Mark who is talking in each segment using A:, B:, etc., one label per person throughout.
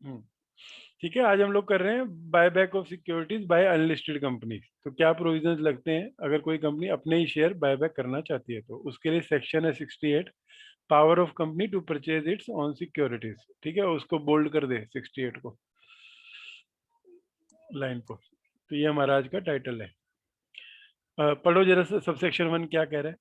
A: ठीक है, आज हम लोग कर रहे हैं buy back of securities by unlisted company. तो क्या प्रोविजंस लगते हैं अगर कोई कंपनी अपने ही शेयर बाय बैक करना चाहती है? तो उसके लिए सेक्शन है 68, power of company to purchase its own securities. ठीक है, उसको बोल्ड कर दे 68 को, लाइन को। तो ये हमारा आज का टाइटल है। पढ़ो जरा सबसेक्शन 1 क्या कह रहा है।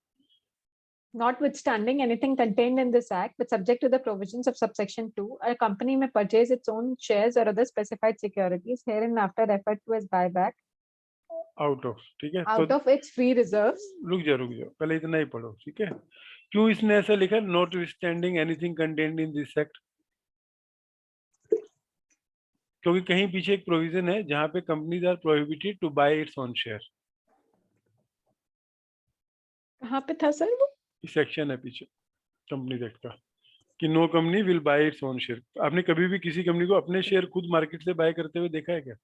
B: Notwithstanding anything contained in this act, but subject to the provisions of subsection 2, a company may purchase its own shares or other specified securities hereinafter referred to as buyback
A: out of, ठीक है,
B: out
A: तो
B: of its free reserves.
A: रुक जाओ, पहले इतना ही पढ़ो। ठीक है, क्यों इसने ऐसा लिखा, notwithstanding anything contained in this act? क्योंकि कहीं पीछे एक प्रोविजन है जहां पे companies are prohibited to buy its own share.
B: कहाँ पे था सर वो?
A: सेक्शन है पीछे कंपनी एक्ट का कि no company will buy its own share. आपने कभी भी किसी कंपनी को अपने शेयर खुद मार्केट से बाय करते हुए देखा है क्या?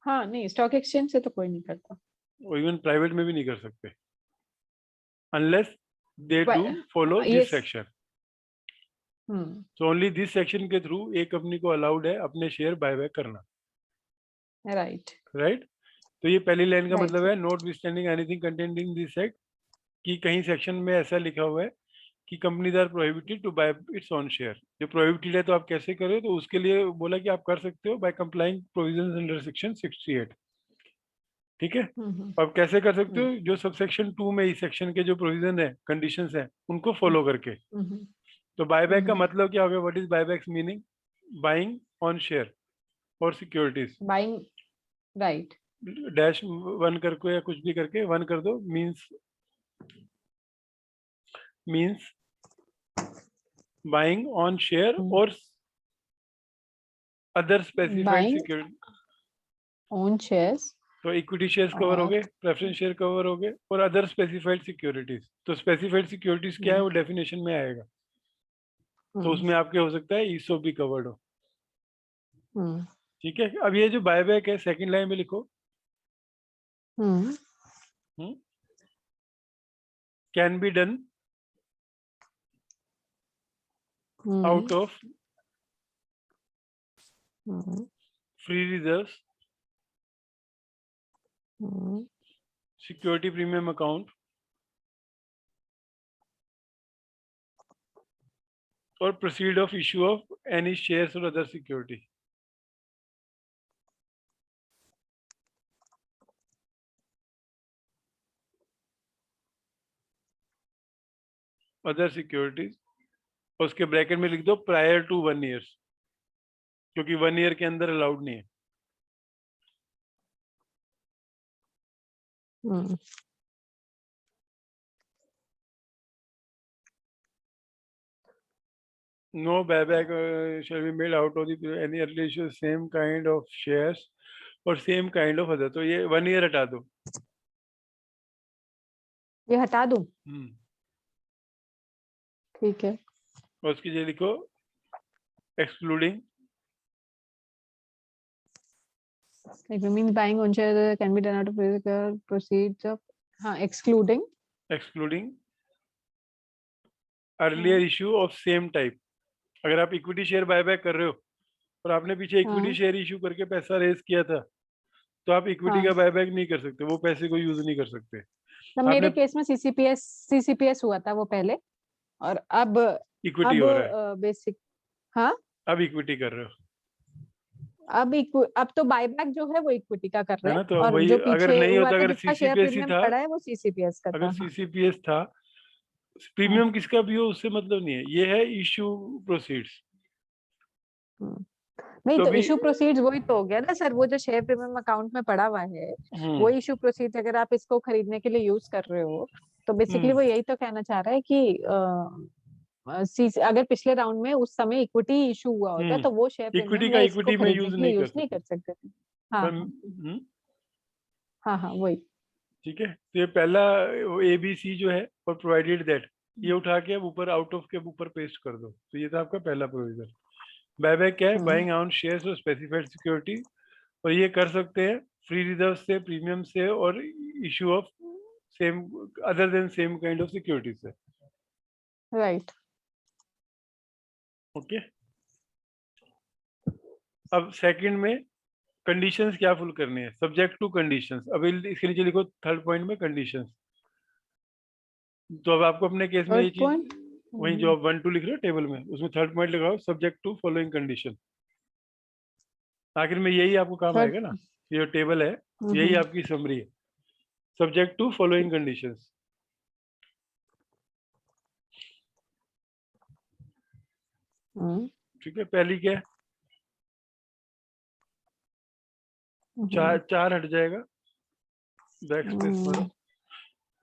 B: हाँ नहीं, स्टॉक एक्सचेंज से तो कोई नहीं करता।
A: और इवन प्राइवेट में भी नहीं कर सकते unless they do follow this
B: yes.
A: Section. So only this section के थ्रू एक कंपनी को अलाउड है अपने शेयर बाय बैक करना। राइट। तो ये पहली लाइन का मतलब है notwithstanding anything contained in this act, कि कहीं सेक्शन में ऐसा लिखा हुआ है कि companies are prohibited to buy its own share. जो प्रोहिबिटेड है तो आप कैसे करो, तो उसके लिए बोला कि आप कर सकते हो by complying provisions under section 68। ठीक है, अब कैसे कर सकते हो? जो सबसेक्शन 2 में इस सेक्शन के जो प्रोविजन है, कंडीशंस है, उनको फॉलो करके। तो बायबैक का मतलब क्या हो गया? What is buybacks meaning? Buying on share और सिक्योरिटीज।
B: Buying, right.
A: डैश 1 करके या कुछ भी करके 1 कर दो, मींस बाइंग ऑन शेयर और other specified security
B: own shares.
A: तो इक्विटी शेयर्स कवर हो गए, प्रेफरेंस शेयर कवर हो गए, और अदर स्पेसिफाइड सिक्योरिटीज। तो स्पेसिफाइड सिक्योरिटीज क्या है वो डेफिनेशन में आएगा। तो उसमें आपके हो सकता है ईसो भी कवर्ड हो। ठीक है, अब ये जो बायबैक है सेकंड लाइन में लिखो, can be done out of free reserves, security premium account, or proceed of issue of any shares or other security. Other securities, उसके ब्रैकेट में लिख दो प्रायर टू 1 year, क्योंकि 1 year के अंदर अलाउड नहीं है। No buyback shall be made out of the any early issue same kind of shares or same kind of other। तो ये 1 year हटा दो।
B: ये हटा दूं? ठीक है।
A: और उसकी जगह लिखो excluding,
B: if it means buying on share can be done out of physical proceeds of, हाँ, excluding
A: earlier issue of same type। अगर आप इक्विटी शेयर बायबैक कर रहे हो और आपने पीछे इक्विटी शेयर इशू करके पैसा रेज किया था, तो आप इक्विटी का बायबैक नहीं कर सकते, वो पैसे को यूज नहीं कर सकते।
B: तो मेरे केस में सीसीपीएस हुआ था वो पहले, और अब
A: इक्विटी हो रहा है
B: बेसिक। हाँ,
A: अब इक्विटी कर रहे हो।
B: अब तो बायबैक जो है वो इक्विटी का कर रहे हैं,
A: तो
B: और
A: वही,
B: जो पीछे
A: अगर नहीं
B: हुआ
A: होता,
B: था
A: अगर
B: जिसका शेयर
A: सीसीपीएस ही
B: प्रीमियम
A: था,
B: पड़ा है वो सीसीपीएस का था।
A: अगर सीसीपीएस था, प्रीमियम किसका भी हो उससे मतलब नहीं है, ये है इशू प्रोसीड्स।
B: नहीं तो इशू प्रोसीड्स वही तो हो गया ना सर, वो जो शेयर प्रीमियम अकाउंट में पड़ा हुआ है वो इशू प्रोसीड्स। अगर आप इसको खरीदने के लिए यूज कर रहे हो तो बेसिकली वो यही तो कहना चाह रहा है कि अगर पिछले राउंड में उस समय इक्विटी इशू हुआ होता तो वो शेयर
A: इक्विटी
B: प्रीमियम
A: का
B: वो
A: इक्विटी
B: इसको
A: में
B: खरीदने के लिए यूज नहीं कर सकते थे। हाँ, वही।
A: ठीक है, तो ये पहला एबीसी जो है, और प्रोवाइडेड दैट, ये उठा के अब ऊपर आउट ऑफ के ऊपर पेस्ट कर दो। तो ये था आपका पहला प्रोविजन। बायबैक क्या है? बाइंग ऑन शेयर्स और स्पेसिफाइड सिक्योरिटी, और ये कर सकते हैं फ्री रिजर्व से, प्रीमियम से, और issue of same other than same kind of security से।
B: राइट।
A: ओके, अब सेकंड में कंडीशंस क्या फुल करनी है, सब्जेक्ट टू कंडीशंस। अब इसके नीचे लिखो थर्ड पॉइंट में कंडीशंस। तो अब आपको अपने केस में ये
B: थर्ड
A: चीज
B: पॉइंट।
A: वही जो आप 1 2 लिख रहे हो टेबल में, उसमें थर्ड पॉइंट लगाओ सब्जेक्ट टू फॉलोइंग कंडीशन। आखिर में यही आपको काम
B: थर्ड।
A: आएगा ना, ये जो टेबल है यही आपकी समरी है, सब्जेक्ट टू फॉलोइंग कंडीशंस। ठीक है, पहली क्या है, चार हट जाएगा, बैक स्पेस मारो,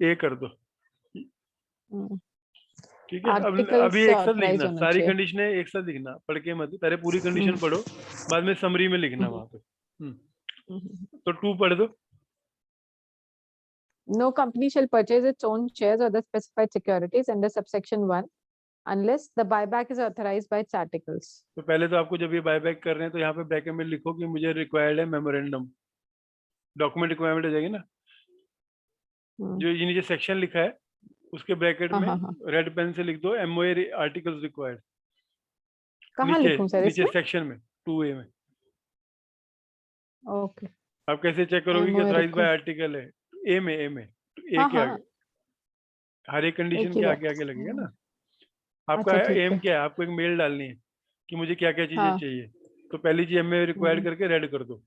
A: ए कर दो। ठीक है, अब
B: आर्टिकल
A: अभी
B: से
A: एक साथ
B: ऑथराइज
A: लिखना,
B: होना
A: सारी
B: चाहिए।
A: कंडीशनें एक साथ लिखना, पढ़ के मत, पहले पूरी कंडीशन पढ़ो, बाद में समरी में लिखना वहां पे। तो 2 पढ़ दो।
B: No company shall purchase its own shares or the specified securities under subsection 1 unless the buyback is authorized by its articles.
A: तो पहले तो आपको जब ये बायबैक कर रहे हैं तो यहाँ पे ब्रैकेट में लिखो कि मुझे रिक्वायर्ड है मेमोरेंडम, डॉक्यूमेंट रिक्वायरमेंट हो जाएगी ना, जो ये नीचे सेक्शन लिखा है उसके ब्रैकेट में रेड पेन से लिख दो एमओए आर्टिकल्स रिक्वायर्ड।
B: कहाँ
A: नीचे
B: लिखूं सर
A: नीचे
B: इसमें?
A: सेक्शन में 2A में।
B: ओके।
A: आप कैसे चेक करोगे कि
B: MOA
A: authorise by
B: request.
A: Article है? ए में, ए में ए
B: हाँ
A: के
B: हाँ,
A: आगे, हर एक
B: एक
A: कंडीशन
B: ही
A: के
B: बात।
A: आगे आगे लगेगा ना। आपका
B: अच्छा ठीक
A: एम
B: है।
A: क्या है, आपको एक मेल डालनी है कि मुझे क्या क्या चीजें
B: हाँ।
A: चाहिए, तो पहली चीज एमए रिक्वायर्ड करके रेड कर दो।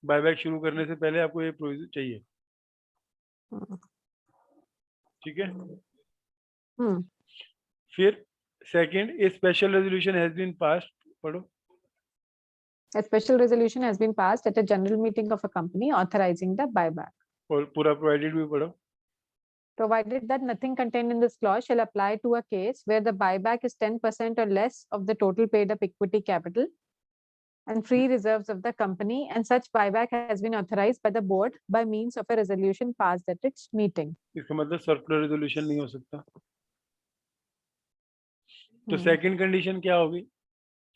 A: बायबैक शुरू करने से पहले आपको ये प्रोविजन चाहिए। ठीक है, फिर second, a special resolution has been passed, पढ़ो।
B: A special resolution has been passed at a general meeting of a company authorizing the buyback.
A: और पूरा प्रोवाइडेड भी पढ़ो।
B: Provided that nothing contained in this clause shall apply to a case where the buyback is 10% or less of the total paid up equity capital and free reserves of the company, and such buyback has been authorized by the board by means of a resolution passed at its meeting.
A: इसका मतलब circular resolution नहीं हो सकता। तो second condition क्या होगी,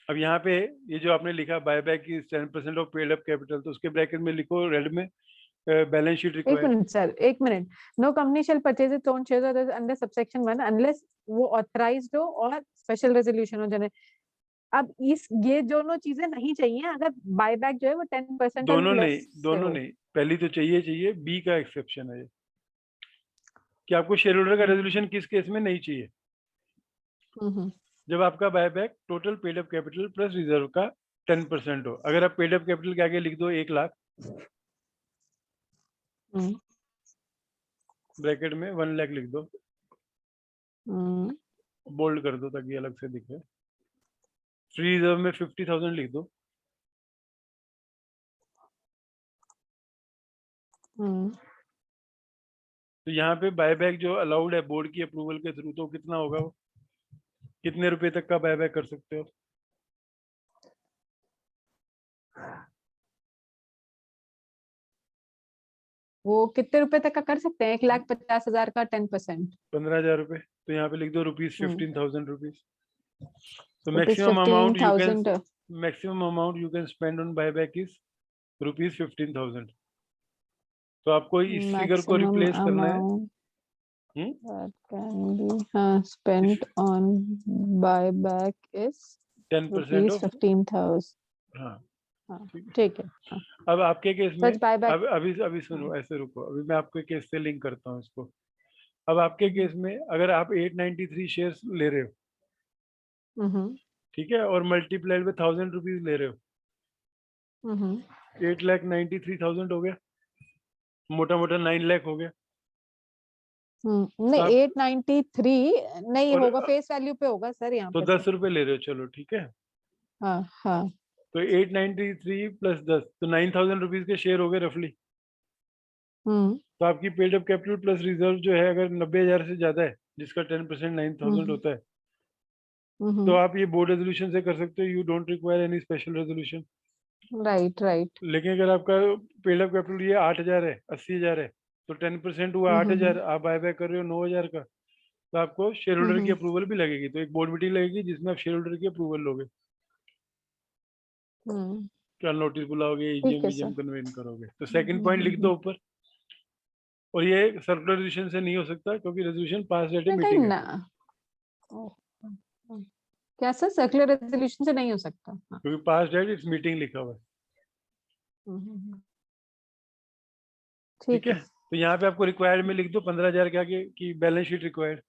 A: अब यहाँ पे ये जो आपने लिखा बायबैक की 10% ऑफ पेड अप कैपिटल, तो उसके ब्रैकेट में लिखो रेड में बैलेंस शीट
B: एक
A: रिक्वायर्ड।
B: मिनट सर, एक minute. No company shall purchase its own shares under subsection 1 unless वो ऑथराइज्ड हो और स्पेशल रेजोल्यूशन हो जनरल। अब इस ये दोनों चीजें नहीं चाहिए अगर बायबैक जो है वो 10% और
A: दोनों नहीं,
B: लेस से
A: दोनों
B: हो।
A: नहीं, पहली तो चाहिए, चाहिए बी का एक्सेप्शन है ये, कि आपको शेयर होल्डर का रेजोल्यूशन किस केस में नहीं चाहिए, जब आपका buyback total paid up capital plus reserve का 10% हो। अगर आप पेड अप कैपिटल के आगे लिख दो 1 लाख, ब्रैकेट में 1 लाख लिख दो, बोल्ड कर दो ताकि अलग से दिखे, फ्री रिजर्व में 50,000 लिख दो, तो यहाँ पे बायबैक जो अलाउड है बोर्ड की अप्रूवल के थ्रू, तो कितना होगा, वो कितने रुपए तक का बायबैक कर सकते हो?
B: वो कितने रुपए तक का कर सकते हैं? 1,50,000 का 10%।
A: 15,000 रुपए, तो यहाँ पे लिख दो ₹15,000 रुपीज। तो
B: rupees
A: maximum amount you can
B: 15,000।
A: Maximum amount you can spend on buyback is ₹15,000। तो आपको इस फिगर को
B: मैक्सिमम
A: रिप्लेस करना है।
B: Amount that can be spent on buyback is
A: 10%
B: rupees
A: of,
B: 15,000।
A: हाँ
B: ठीक है।
A: अब आपके केस में,
B: सच बायबैक।
A: अब अभी अभी सुनो, ऐसे रुको, अभी मैं आपके केस से लिंक करता हूँ इसको। अब आपके केस में अगर आप 893 शेयर्स ले रहे हो, ठीक है, और मल्टीप्लाइड में 1,000 रुपीज ले रहे हो, 8,93,000 हो गया, मोटा मोटा 9 लाख हो गया।
B: नहीं,
A: आप
B: 893 नहीं
A: और
B: होगा, फेस वैल्यू पे होगा सर यहाँ
A: तो
B: पे।
A: 10 रुपए ले रहे हो, चलो ठीक है।
B: हाँ हाँ।
A: तो 893 प्लस 10 तो 9,000 रुपीज के शेयर हो गए रफली। तो आपकी paid up capital plus reserve जो है अगर 90,000 से ज्यादा है, जिसका 10% 9,000 होता है, तो आप ये बोर्ड रेजोल्यूशन से कर सकते हो, you don't require any special resolution.
B: Right right.
A: लेकिन अगर आपका पेड अप कैपिटल ये 8,000 है, 80,000 है, तो 10% हुआ 8,000, आप बाय बैक कर रहे हो 9,000 का, तो आपको शेयर होल्डर की अप्रूवल भी लगेगी। तो एक बोर्ड मीटिंग लगेगी जिसमें आप शेयर होल्डर की अप्रूवल लोगे, क्या नोटिस बुलाओगे,
B: ठीक
A: ईजीएम
B: है
A: वीजीएम
B: सर।
A: कन्वेन करोगे। तो सेकंड पॉइंट लिख दो ऊपर। और ये सर्कुलर रेजोल्यूशन से नहीं हो सकता क्योंकि रेजोल्यूशन पास एट ए
B: कहीं
A: मीटिंग है।
B: ना। क्या सर सर्कुलर रेजोल्यूशन से नहीं हो सकता? हाँ।
A: क्योंकि पास्ट डेट इट्स मीटिंग लिखा हुआ है। ठीक
B: ठीक
A: है,
B: है।
A: तो यहाँ पे आपको रिक्वायर्ड में लिख दो 15,000 के आगे की बैलेंस शीट रिक्वायर्ड।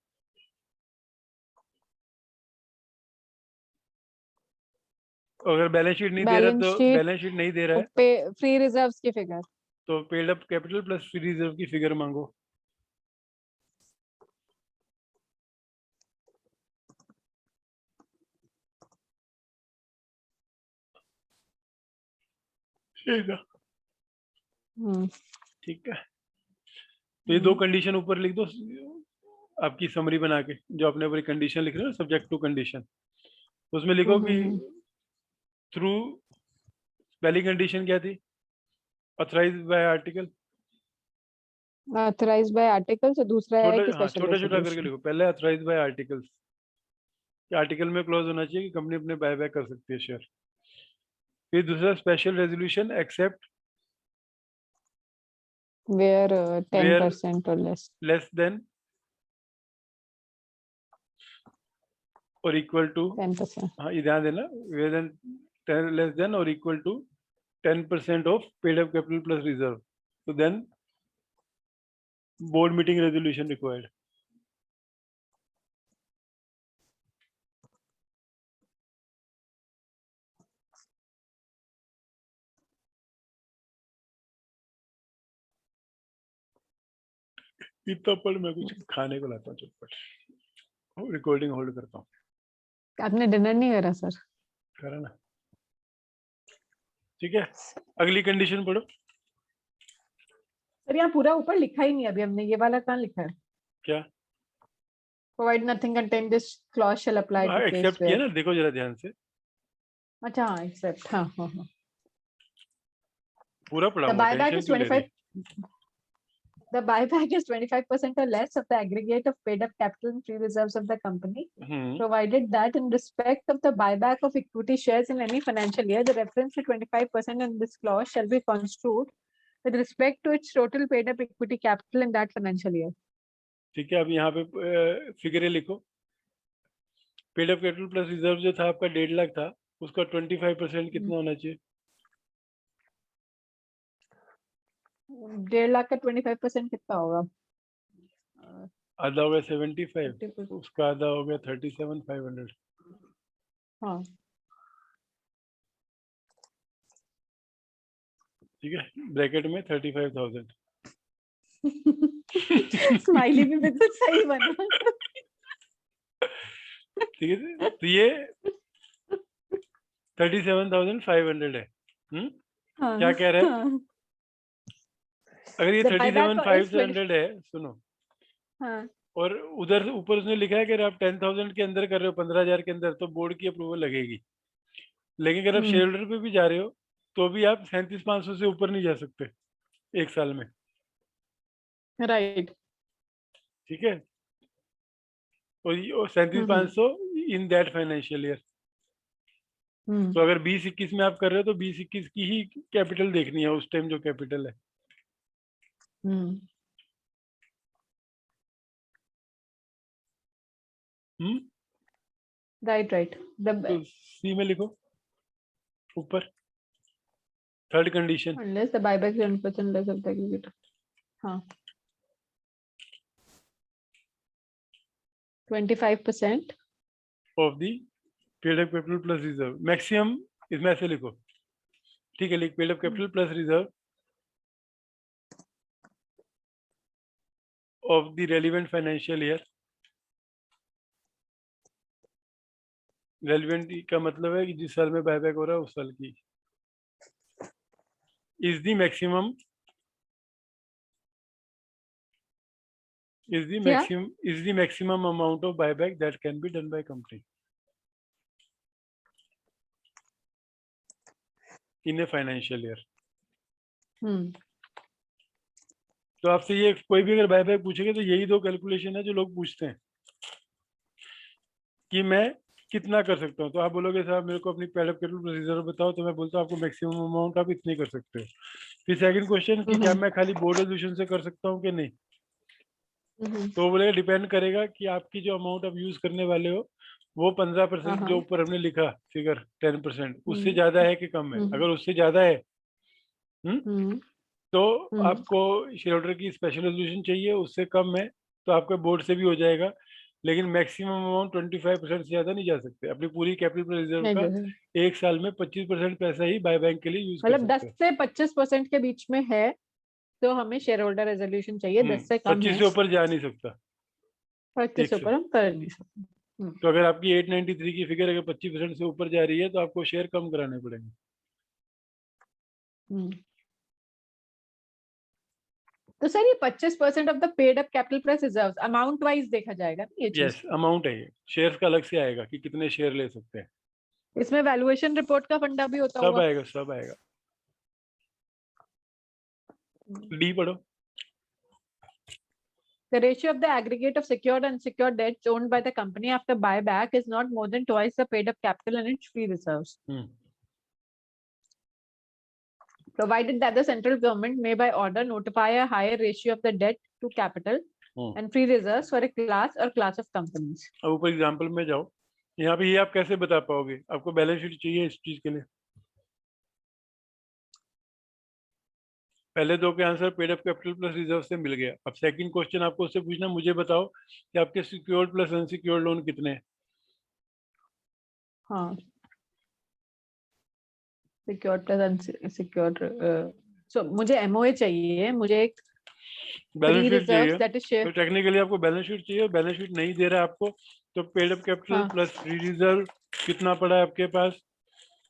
A: अगर बैलेंस शीट नहीं दे रहा
B: बैलेंस
A: तो
B: शीट
A: बैलेंस शीट नहीं दे रहा है
B: पे फ्री रिजर्व्स की फिगर।
A: तो paid up capital plus free reserve की फिगर मांगो। ठीक है, ठीक है, तो ये दो कंडीशन ऊपर लिख दो आपकी समरी बना के, जो आपने पूरी कंडीशन लिख रहे हो सब्जेक्ट टू कंडीशन, उसमें लिखो कि थ्रू, पहली कंडीशन क्या थी, authorise by article,
B: authorise by article से दूसरा है
A: छोटा,
B: कि
A: हाँ
B: स्पेशल
A: छोटा छोटा करके
B: रेजोल्यूशन।
A: लिखो, पहले ऑथराइज बाय आर्टिकल्स, आर्टिकल में क्लॉज होना चाहिए कि कंपनी अपने बाय बैक कर सकती है शेयर। फिर दूसरा special resolution except
B: where
A: where
B: 10% और लेस।
A: लेस देन और इक्वल टू,
B: 10%।
A: हाँ ये ध्यान देना, वेयर देन 10 लेस देन और equal to 10% of paid up capital plus reserve, तो then board meeting resolution required. इतना पढ़, मैं कुछ खाने को लाता हूँ चटपट, रिकॉर्डिंग होल्ड करता हूँ।
B: आपने डिनर नहीं करा सर?
A: करा ना, ठीक है, अगली कंडीशन पढ़ो।
B: सर यहाँ पूरा ऊपर लिखा ही नहीं, अभी हमने ये वाला कहाँ लिखा है?
A: क्या?
B: Provide nothing contain this clause shall apply to case
A: except किया
B: वेयर।
A: ना, देखो जरा ध्यान से,
B: अच्छा हाँ एक्सेप्ट, हाँ हाँ हाँ।
A: पूरा
B: The
A: पढ़ाऊंगा,
B: buyback
A: टेंशन
B: is
A: क्यों ले रही
B: 25. The buyback is 25% or less of the aggregate of paid up capital and free reserves of the company,
A: है?
B: provided that in respect of the buyback of equity shares in any financial year, the reference to 25% in this clause shall be construed with respect to its total paid up equity capital in that financial year.
A: ठीक है, अब यहाँ पे फिगरें लिखो। Paid up capital plus reserve जो था आपका 1.5 लाख था, उसका 25% कितना होना चाहिए?
B: 1.5 लाख का 25% कितना होगा?
A: आधा हो गया 75,
B: 30%।
A: उसका आधा हो गया 37,500।
B: हाँ
A: ठीक है, ब्रैकेट में 35,000।
B: स्माइली भी बिल्कुल सही बना।
A: ठीक है, तो ये 37,500 है।
B: हाँ,
A: क्या कह रहा है?
B: हाँ।
A: अगर ये
B: The buyback is
A: 37,500 है, सुनो,
B: हाँ
A: और उधर ऊपर उसने लिखा है कि अगर आप 10,000 के अंदर कर रहे हो, 15,000 के अंदर, तो बोर्ड की अप्रूवल लगेगी। लेकिन अगर आप शेयर होल्डर पे भी जा रहे हो तो भी आप 37,500 से ऊपर नहीं जा सकते एक साल में।
B: राइट।
A: ठीक है, और 37,500 इन दैट फाइनेंशियल ईयर। तो अगर 20-21 में आप कर रहे हो तो 20-21 की ही कैपिटल देखनी है उस टाइम, जो कैपिटल है।
B: Right right.
A: तो सी में लिखो ऊपर, third condition,
B: Unless the buyback is 1% less of the aggregate. हाँ 25%
A: of the paid up capital plus reserve, maximum इसमें ऐसे लिखो। ठीक है, लिख paid up capital plus reserve of the relevant financial year. Relevant का मतलब है कि जिस साल में बायबैक हो रहा है उस साल की, is the maximum, is the maximum amount of buyback that can be done by company in a financial year. तो आपसे ये कोई भी अगर बायबैक पूछेगा तो यही दो कैलकुलेशन है जो लोग पूछते हैं कि मैं कितना कर सकता हूँ। तो आप बोलोगे साहब मेरे को अपनी पेड अप कैपिटल रिजर्व बताओ, तो मैं बोलता हूँ आपको मैक्सिमम अमाउंट आप इतनी कर सकते हो। फिर सेकंड क्वेश्चन कि क्या मैं खाली बोर्ड रेजोल्यूशन से कर सकता हूँ कि नहीं, तो बोलेगा डिपेंड करेगा कि आपकी जो अमाउंट आप यूज करने वाले हो वो 15% जो
B: हाँ।
A: ऊपर हमने लिखा फिगर 10%, उससे
B: हम्म,
A: ज्यादा है कि कम है?
B: हम्म,
A: अगर उससे ज्यादा है
B: हम्म,
A: तो
B: हम्म,
A: आपको शेयर होल्डर की स्पेशल रेजोल्यूशन चाहिए, उससे कम है तो आपका बोर्ड से भी हो जाएगा, लेकिन मैक्सिमम अमाउंट 25% से ज्यादा नहीं जा सकते। अपनी पूरी कैपिटल रिजर्व
B: नहीं
A: का
B: जैसे
A: एक साल में 25% पैसा ही बाय बैंक के लिए यूज कर
B: मतलब
A: सकते
B: 10
A: हैं।
B: से 25% के बीच में है तो हमें शेयर होल्डर रेजोल्यूशन चाहिए, 10 से कम
A: 25
B: है
A: से ऊपर जा नहीं सकता
B: 25
A: एक
B: से
A: से।
B: ऊपर हम कर नहीं सकते।
A: तो अगर आपकी 893 की फिगर अगर 25% से ऊपर जा रही है तो आपको शेयर कम कराने पड़ेंगे।
B: हम्म। तो सर ये 25% of the paid up capital plus reserves amount wise देखा जाएगा ना ये चीज?
A: यस, अमाउंट है ये, शेयर्स का अलग से आएगा कि कितने शेयर ले सकते हैं।
B: इसमें वैल्यूएशन रिपोर्ट का फंडा भी होता
A: सब
B: होगा?
A: आएगा, सब आएगा। डी पढ़ो।
B: The ratio of the aggregate of secured and unsecured debts owned by the company after buyback is not more than twice the paid up capital and its free reserves, provided that the central government may by order notify a higher ratio of the debt to capital and free reserves for a class or class of companies.
A: अब ऊपर example में जाओ, यहाँ पे ये आप कैसे बता पाओगे? आपको बैलेंस शीट चाहिए इस चीज के लिए। पहले दो के answer paid up capital plus reserve से मिल गया। अब सेकंड क्वेश्चन आपको उससे पूछना, मुझे बताओ कि आपके सिक्योर्ड प्लस अनसिक्योर्ड लोन कितने हैं?
B: हाँ, secured plus unsecured. So मुझे MOA चाहिए, मुझे एक
A: बैलेंस
B: free
A: शीट चाहिए।
B: reserves that is share.
A: तो टेक्निकली आपको बैलेंस शीट चाहिए, बैलेंस शीट नहीं दे रहा है आपको, तो पेड अप कैपिटल
B: हाँ।
A: प्लस फ्री रिजर्व कितना पड़ा है आपके पास?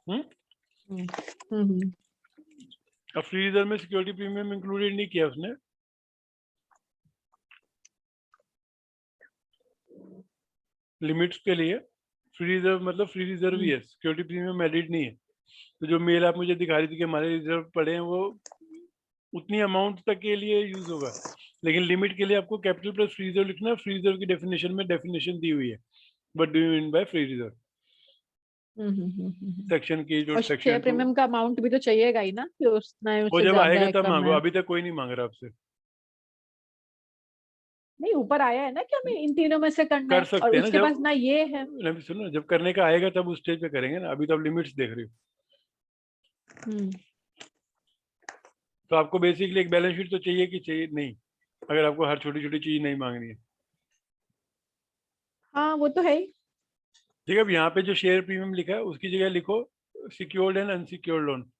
B: हम्म।
A: अब फ्री रिजर्व में सिक्योरिटी प्रीमियम इंक्लूडेड नहीं किया उसने। लिमिट्स के लिए फ्री रिजर्व मतलब फ्री रिजर्व ही है, सिक्योरिटी प्रीमियम एडिड नहीं है। तो जो मेल आप मुझे दिखा रही थी कि हमारे रिजर्व पड़े हैं, वो उतनी अमाउंट तक के लिए यूज होगा, लेकिन लिमिट के लिए आपको कैपिटल प्लस फ्री रिजर्व लिखना है। फ्री रिजर्व की डेफिनेशन में डेफिनेशन दी हुई है, what do you mean by free reserve, section की जो
B: और शेयर
A: सेक्शन 2।
B: प्रीमियम का अमाउंट भी तो चाहिएगा ही ना कि उतना है
A: वो
B: उससे
A: जब
B: ज्यादा
A: आएगा
B: है
A: तब
B: कम
A: मांगो,
B: है?
A: अभी तक कोई नहीं मांग रहा आपसे।
B: नहीं, ऊपर आया है ना कि हमें इन तीनों में से करना
A: कर
B: है और
A: सकते हैं ना
B: उसके पास
A: जब,
B: ना ये है।
A: सुनो, जब करने का आएगा तब उस स्टेज पे करेंगे ना, अभी तो आप लिमिट्स देख रहे हो। तो आपको बेसिकली एक बैलेंस शीट तो चाहिए कि चाहिए नहीं, अगर आपको हर छोटी छोटी चीज नहीं मांगनी है।
B: हाँ वो तो है ही।
A: ठीक है, अब यहाँ पे जो शेयर प्रीमियम लिखा है उसकी जगह लिखो सिक्योर्ड एंड अनसिक्योर्ड लोन।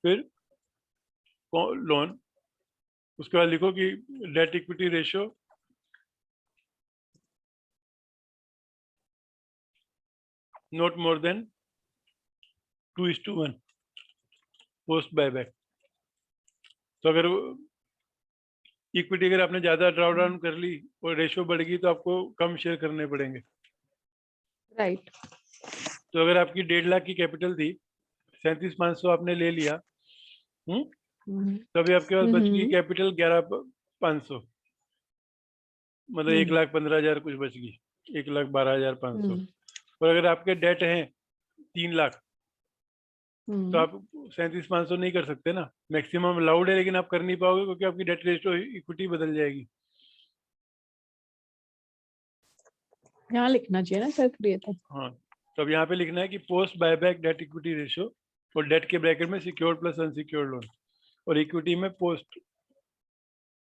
A: फिर लोन, उसके बाद लिखो कि debt equity ratio not more than 2:1 post buyback. तो अगर इक्विटी अगर आपने ज्यादा ड्रॉ डाउन कर ली और रेशियो बढ़ गई तो आपको कम शेयर करने पड़ेंगे।
B: राइट।
A: तो अगर आपकी 1.5 लाख की कैपिटल थी, 37,500 आपने ले लिया, तो अभी आपके पास बच गई कैपिटल 11,500, मतलब 1,15,000 कुछ बच गई, 1,12,500। और अगर आपके डेट हैं 3 लाख, तो आप 37,500 नहीं कर सकते ना, मैक्सिमम अलाउड है लेकिन आप कर नहीं पाओगे क्योंकि आपकी डेट रेशियो इक्विटी बदल जाएगी।
B: यहाँ लिखना चाहिए ना सर ये तो।
A: हाँ, तो अब यहाँ पे लिखना है कि post buyback debt equity ratio, और डेट के ब्रैकेट में सिक्योर्ड प्लस अनसिक्योर्ड लोन, और इक्विटी में पोस्ट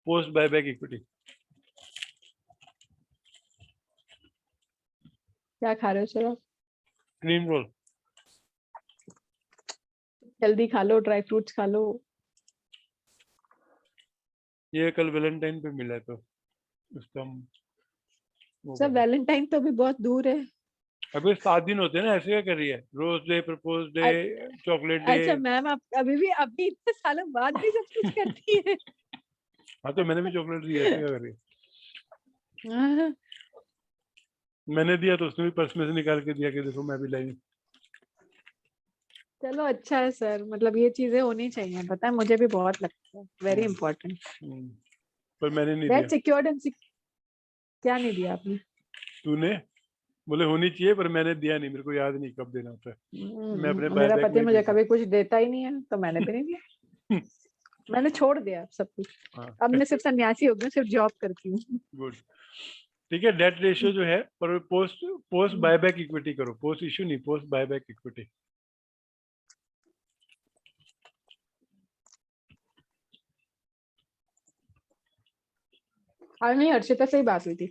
A: पोस्ट बायबैक इक्विटी।
B: क्या खा रहे हो सर आप?
A: Cream roll.
B: हेल्दी खा लो, ड्राई फ्रूट्स खा लो।
A: ये कल वैलेंटाइन पे मिला है तो उसका हम
B: सर वैलेंटाइन तो अभी बहुत दूर है।
A: अभी 7 दिन होते हैं ना, ऐसे क्या कर रही है? Rose day, propose day, chocolate day.
B: अच्छा मैम, आप अभी भी अभी इतने सालों बाद भी सब कुछ करती है।
A: हाँ तो मैंने भी चॉकलेट दी, ऐसे क्या कर रही है? मैंने दिया तो उसने भी पर्स में से निकाल के दिया कि देखो मैं भी लाई।
B: चलो अच्छा है सर, मतलब ये चीजें होनी चाहिए, पता है मुझे भी बहुत लगता है, वेरी इंपॉर्टेंट।
A: पर मैंने नहीं दिया।
B: डेट सिक्योर्ड एंड क्या नहीं दिया आपने?
A: तूने? बोले होनी चाहिए पर मैंने दिया नहीं, मेरे को याद नहीं कब देना होता है। मैं अपने
B: मेरा
A: बायबैक
B: पति
A: में
B: मुझे
A: ही
B: कभी कुछ देता ही नहीं है, तो मैंने भी नहीं दिया। मैंने छोड़ दिया सब कुछ।
A: हाँ
B: अब मैं सिर्फ सन्यासी हो गई, सिर्फ जॉब करती हूँ।
A: गुड। ठीक है, डेट रेशियो जो है पर पोस्ट पोस्ट बायबैक इक्विटी करो, पोस्ट इश्यू नहीं, पोस्ट बायबैक इक्विटी।
B: हाँ नहीं, हर्षिता से ही बात हुई थी।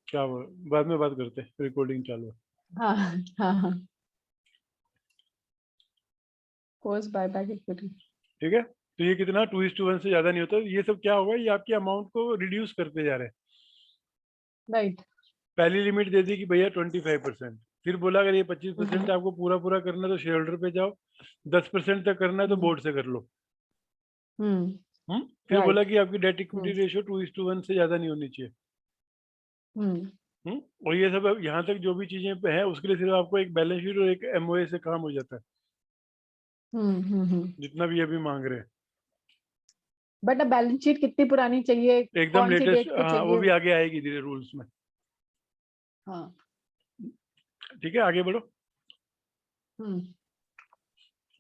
A: क्या बाद में बात करते हैं, रिकॉर्डिंग चालू है।
B: हाँ हाँ हाँ, पोस्ट बायबैक इक्विटी।
A: ठीक है, तो ये कितना 2:1 से ज्यादा नहीं होता। ये सब क्या होगा, ये आपके अमाउंट को रिड्यूस करते जा रहे हैं।
B: राइट।
A: पहली लिमिट दे दी कि भैया 25%, फिर बोला अगर ये 25% आपको पूरा पूरा करना है तो शेयर होल्डर पे जाओ, 10% तक करना है तो बोर्ड से कर लो। फिर
B: राइट।
A: बोला कि आपकी डेट इक्विटी रेशियो 2:1 से ज्यादा नहीं होनी चाहिए। और ये सब यहाँ तक जो भी चीजें पे है उसके लिए सिर्फ आपको एक बैलेंस शीट और एक एमओए से काम हो जाता है, जितना भी अभी मांग रहे हैं।
B: बट अब बैलेंस शीट कितनी पुरानी चाहिए,
A: एकदम
B: कौन सी
A: लेटेस्ट,
B: डेट पे
A: हाँ वो
B: चाहिए?
A: भी आगे आएगी धीरे रूल्स में।
B: हाँ।
A: ठीक है, आगे बढ़ो।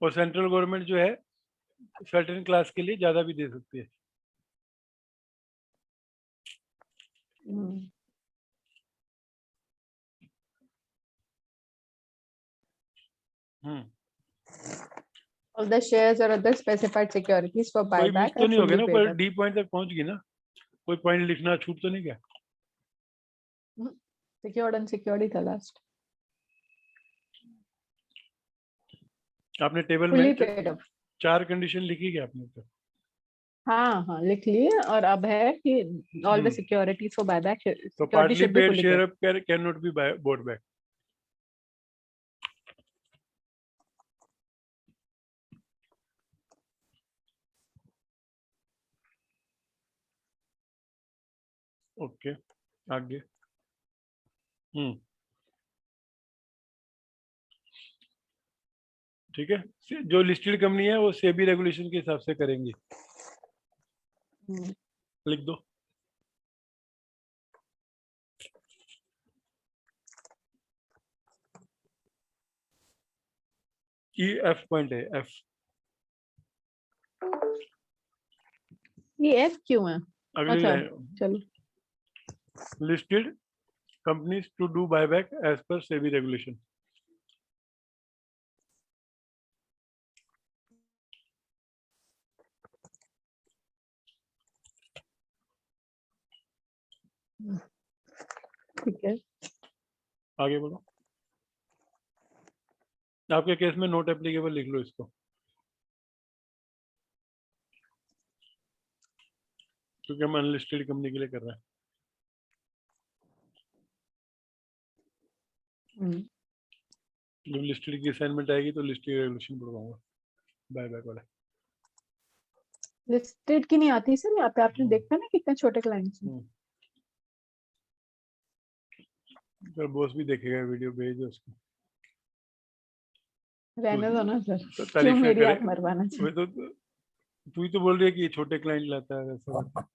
A: और सेंट्रल गवर्नमेंट जो है सर्टेन क्लास के लिए ज्यादा भी दे सकती है। हम्म
B: All the shares or other specified securities for
A: कोई मिस
B: buyback
A: तो
B: are
A: नहीं हो गया
B: fully
A: ना,
B: paid
A: पर
B: up.
A: डी पॉइंट तक पहुंच गई ना? कोई पॉइंट लिखना छूट तो नहीं गया?
B: Secured and secured ही था last.
A: आपने टेबल
B: Fully
A: में
B: paid up.
A: 4 कंडीशन लिखी क्या आपने तो?
B: हाँ हाँ लिख लिए, और अब है कि all the securities for buyback
A: तो
B: security
A: partly
B: should be
A: paid
B: fully
A: share
B: paid.
A: Up can not be bought back. Okay, आगे। ठीक है, जो लिस्टेड कंपनी है वो सेबी रेगुलेशन के हिसाब से करेंगी। लिख दो। ई एफ पॉइंट है, एफ।
B: ये F क्यों है?
A: अगली
B: अच्छा
A: लाइन,
B: चलो।
A: Listed companies to do buyback as per SEBI regulation.
B: ठीक है।
A: आगे बढ़ो। आपके केस में नोट एप्लीकेबल लिख लो इसको, क्योंकि हम अनलिस्टेड कंपनी के लिए कर रहे हैं। जब लिस्टेड की असाइनमेंट आएगी तो लिस्टेड रेगुलेशन पढ़वाऊंगा, बायबैक वाला।
B: लिस्टेड की नहीं आती सर यहाँ पे, आपने देखा ना कितने छोटे क्लाइंट्स हैं। सर बॉस भी देखेगा वीडियो, भेज दो उसको। रहने दो ना सर,
A: तो
B: क्यों
A: तारीफ
B: मेरी
A: करे,
B: आंख मरवाना
A: वही
B: चाहिए?
A: तो तू ही तो बोल रही है कि ये छोटे क्लाइंट लाता है वैसा वैसा।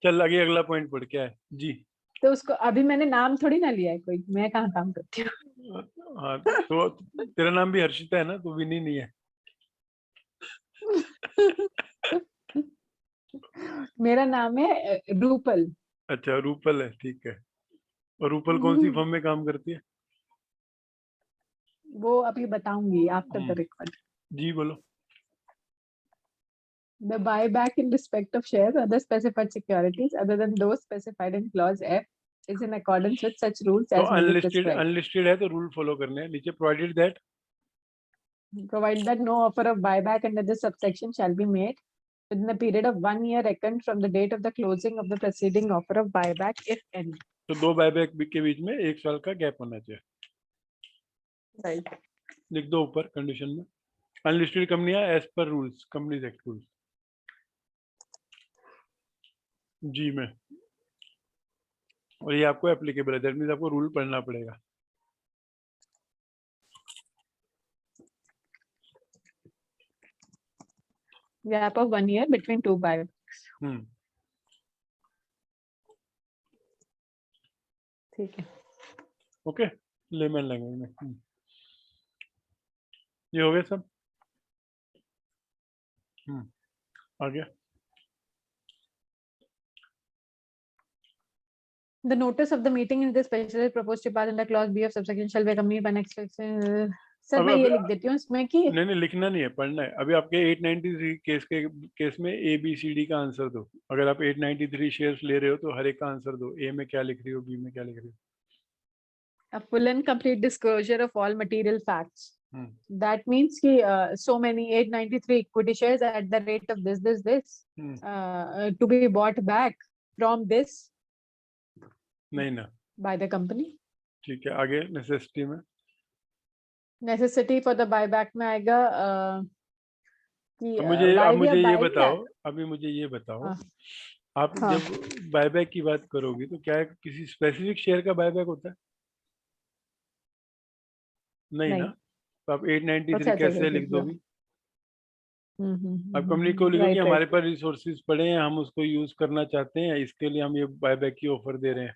A: चल आगे, अगला पॉइंट पढ़, क्या है जी?
B: तो उसको अभी मैंने नाम थोड़ी ना लिया है कोई, मैं कहाँ काम करती हूँ।
A: हाँ तो तेरा नाम भी हर्षिता है ना, तो विनी नहीं है?
B: मेरा नाम है रूपल।
A: अच्छा रूपल है, ठीक है। और रूपल कौन सी फर्म में काम करती है?
B: वो अभी बताऊंगी आफ्टर द रिकॉर्ड।
A: जी बोलो।
B: The buyback in respect of shares or other specified securities other than those specified in clause F is in accordance with such rules
A: तो
B: as may be prescribed.
A: Unlisted है तो rule follow करने हैं। नीचे provided that,
B: Provided that no offer of buyback under this subsection shall be made within a period of 1 year reckoned from the date of the closing of the preceding offer of buyback, if any.
A: तो 2 buyback के बीच में 1 साल का gap होना चाहिए।
B: Right.
A: लिख दो ऊपर कंडीशन में, अनलिस्टेड कंपनियां as per rules, companies act rules. जी में, और ये आपको एप्लीकेबल है, दैट मींस आपको रूल पढ़ना पड़ेगा।
B: Gap of 1 year between two buybacks. ठीक है।
A: ओके, लेमन लैंग्वेज में। ये हो गया सब। आ गया।
B: The notice of the meeting in this special proposed to pass under clause B of subsection shall be accompanied by next sir मैं ये लिख देती हूँ इसमें कि
A: नहीं लिखना नहीं है, पढ़ना है। अभी आपके 893 केस में ए बी सी डी का आंसर दो। अगर आप 893 शेयर्स ले रहे हो तो हर एक का आंसर दो। ए में क्या लिख रही हो, बी में क्या लिख रही हो।
B: A full and complete disclosure of all material facts. That means कि so many 893 equity shares at the rate of this to be bought back from this
A: नहीं ना
B: by the company.
A: ठीक है, आगे नेसेसिटी में।
B: नेसेसिटी फॉर द बायबैक में आएगा कि
A: अब मुझे ये बताओ, अभी मुझे ये बताओ, आप जब बायबैक की बात करोगी तो क्या किसी स्पेसिफिक शेयर का बायबैक होता है? नहीं ना, तो आप 893 कैसे लिख दोगी? आप कंपनी को लिखो कि हमारे पास रिसोर्सेज पड़े हैं, हम उसको यूज करना चाहते हैं, इसके लिए हम ये बायबैक की ऑफर दे रहे हैं।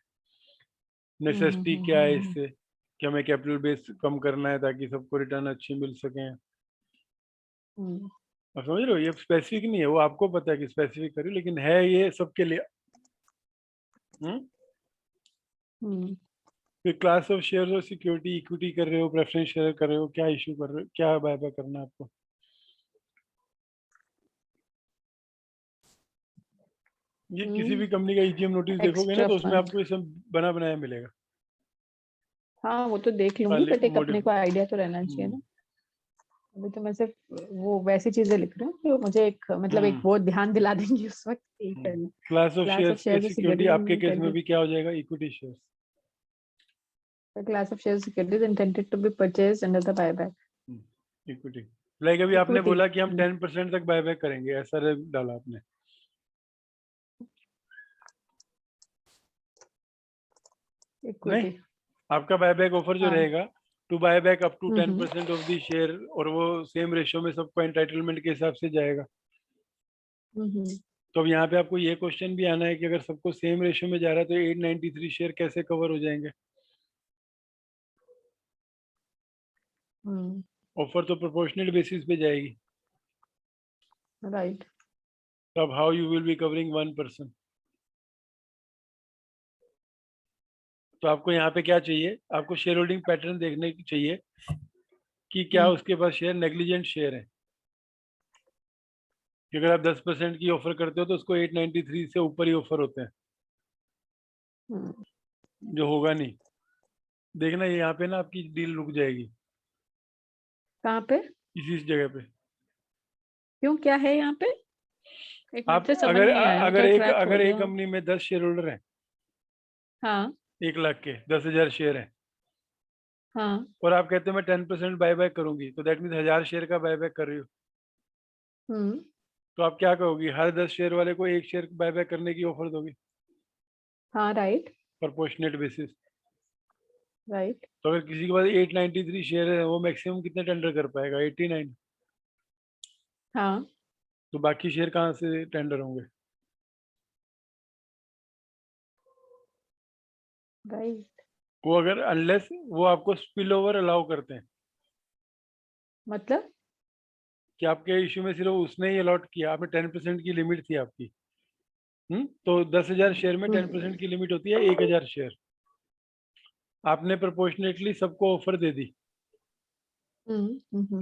A: नेसेसिटी क्या है इससे कि हमें कैपिटल बेस कम करना है ताकि सबको रिटर्न अच्छी मिल सके। आप समझ रहे हो, ये स्पेसिफिक नहीं है, वो आपको पता है कि स्पेसिफिक करिए, लेकिन है ये सबके लिए। फिर क्लास ऑफ शेयर्स और सिक्योरिटी, इक्विटी कर रहे हो, प्रेफरेंस शेयर कर रहे हो, क्या इशू कर रहे हो, क्या बायबैक करना है आपको? ये किसी भी कंपनी का ईजीएम नोटिस देखोगे ना तो उसमें आपको ये सब बना बनाया मिलेगा।
B: हाँ वो तो देख लूंगी, बट एक अपने को आइडिया तो रहना चाहिए ना। अभी तो मैं सिर्फ वो वैसी चीजें लिख रही हूँ जो मुझे एक मतलब एक वो ध्यान दिला देंगी उस वक्त।
A: क्लास ऑफ शेयर्स सिक्योरिटी आपके केस में भी क्या हो जाएगा? Equity shares.
B: The class of shares securities intended to be purchased under the buyback.
A: Equity, like अभी आपने बोला कि हम 10% तक बायबैक करेंगे, ऐसा डाला आपने। नहीं, आपका बायबैक ऑफर जो रहेगा to buy back up to 10% of the share, और वो सेम रेशियो में सबको एंटाइटलमेंट के हिसाब से जाएगा। तो अब यहाँ पे आपको ये क्वेश्चन भी आना है कि अगर सबको सेम रेशियो में जा रहा है तो 893 शेयर कैसे कवर हो जाएंगे? ऑफर तो प्रोपोर्शनल बेसिस पे जाएगी,
B: राइट।
A: तो अब how you will be covering 1%? तो आपको यहाँ पे क्या चाहिए? आपको शेयर होल्डिंग पैटर्न देखने की चाहिए कि क्या उसके पास शेयर नेग्लिजेंट शेयर है। कि अगर आप 10% की ऑफर करते हो तो उसको 893 से ऊपर ही ऑफर होते हैं, जो होगा नहीं। देखना यहाँ पे ना आपकी डील रुक जाएगी। कहाँ पे? इसी जगह पे। क्यों, क्या है यहाँ पे? आप अगर एक कंपनी में 10 शेयर होल्डर हैं, हाँ, 1 लाख के 10,000 शेयर हैं, हाँ, और आप कहते हो मैं 10% बायबैक करूंगी, तो दैट मीन्स 1000 शेयर का बायबैक कर रही हो। तो आप क्या कहोगी? हर 10 शेयर वाले को 1 शेयर बायबैक करने की ऑफर दोगी? हाँ, राइट, प्रोपोर्शनेट बेसिस, राइट। तो अगर किसी के पास 893 शेयर है, वो मैक्सिमम कितने टेंडर कर पाएगा? 89। हाँ, तो बाकी शेयर कहाँ से टेंडर होंगे? राइट। वो अगर अनलेस वो आपको स्पिल ओवर अलाउ करते हैं, मतलब कि आपके इशू में सिर्फ उसने ही अलॉट किया, आपने 10% की लिमिट थी आपकी, तो 10,000 शेयर में 10% की लिमिट होती है 1,000 शेयर। आपने प्रोपोर्शनेटली सबको ऑफर दे दी।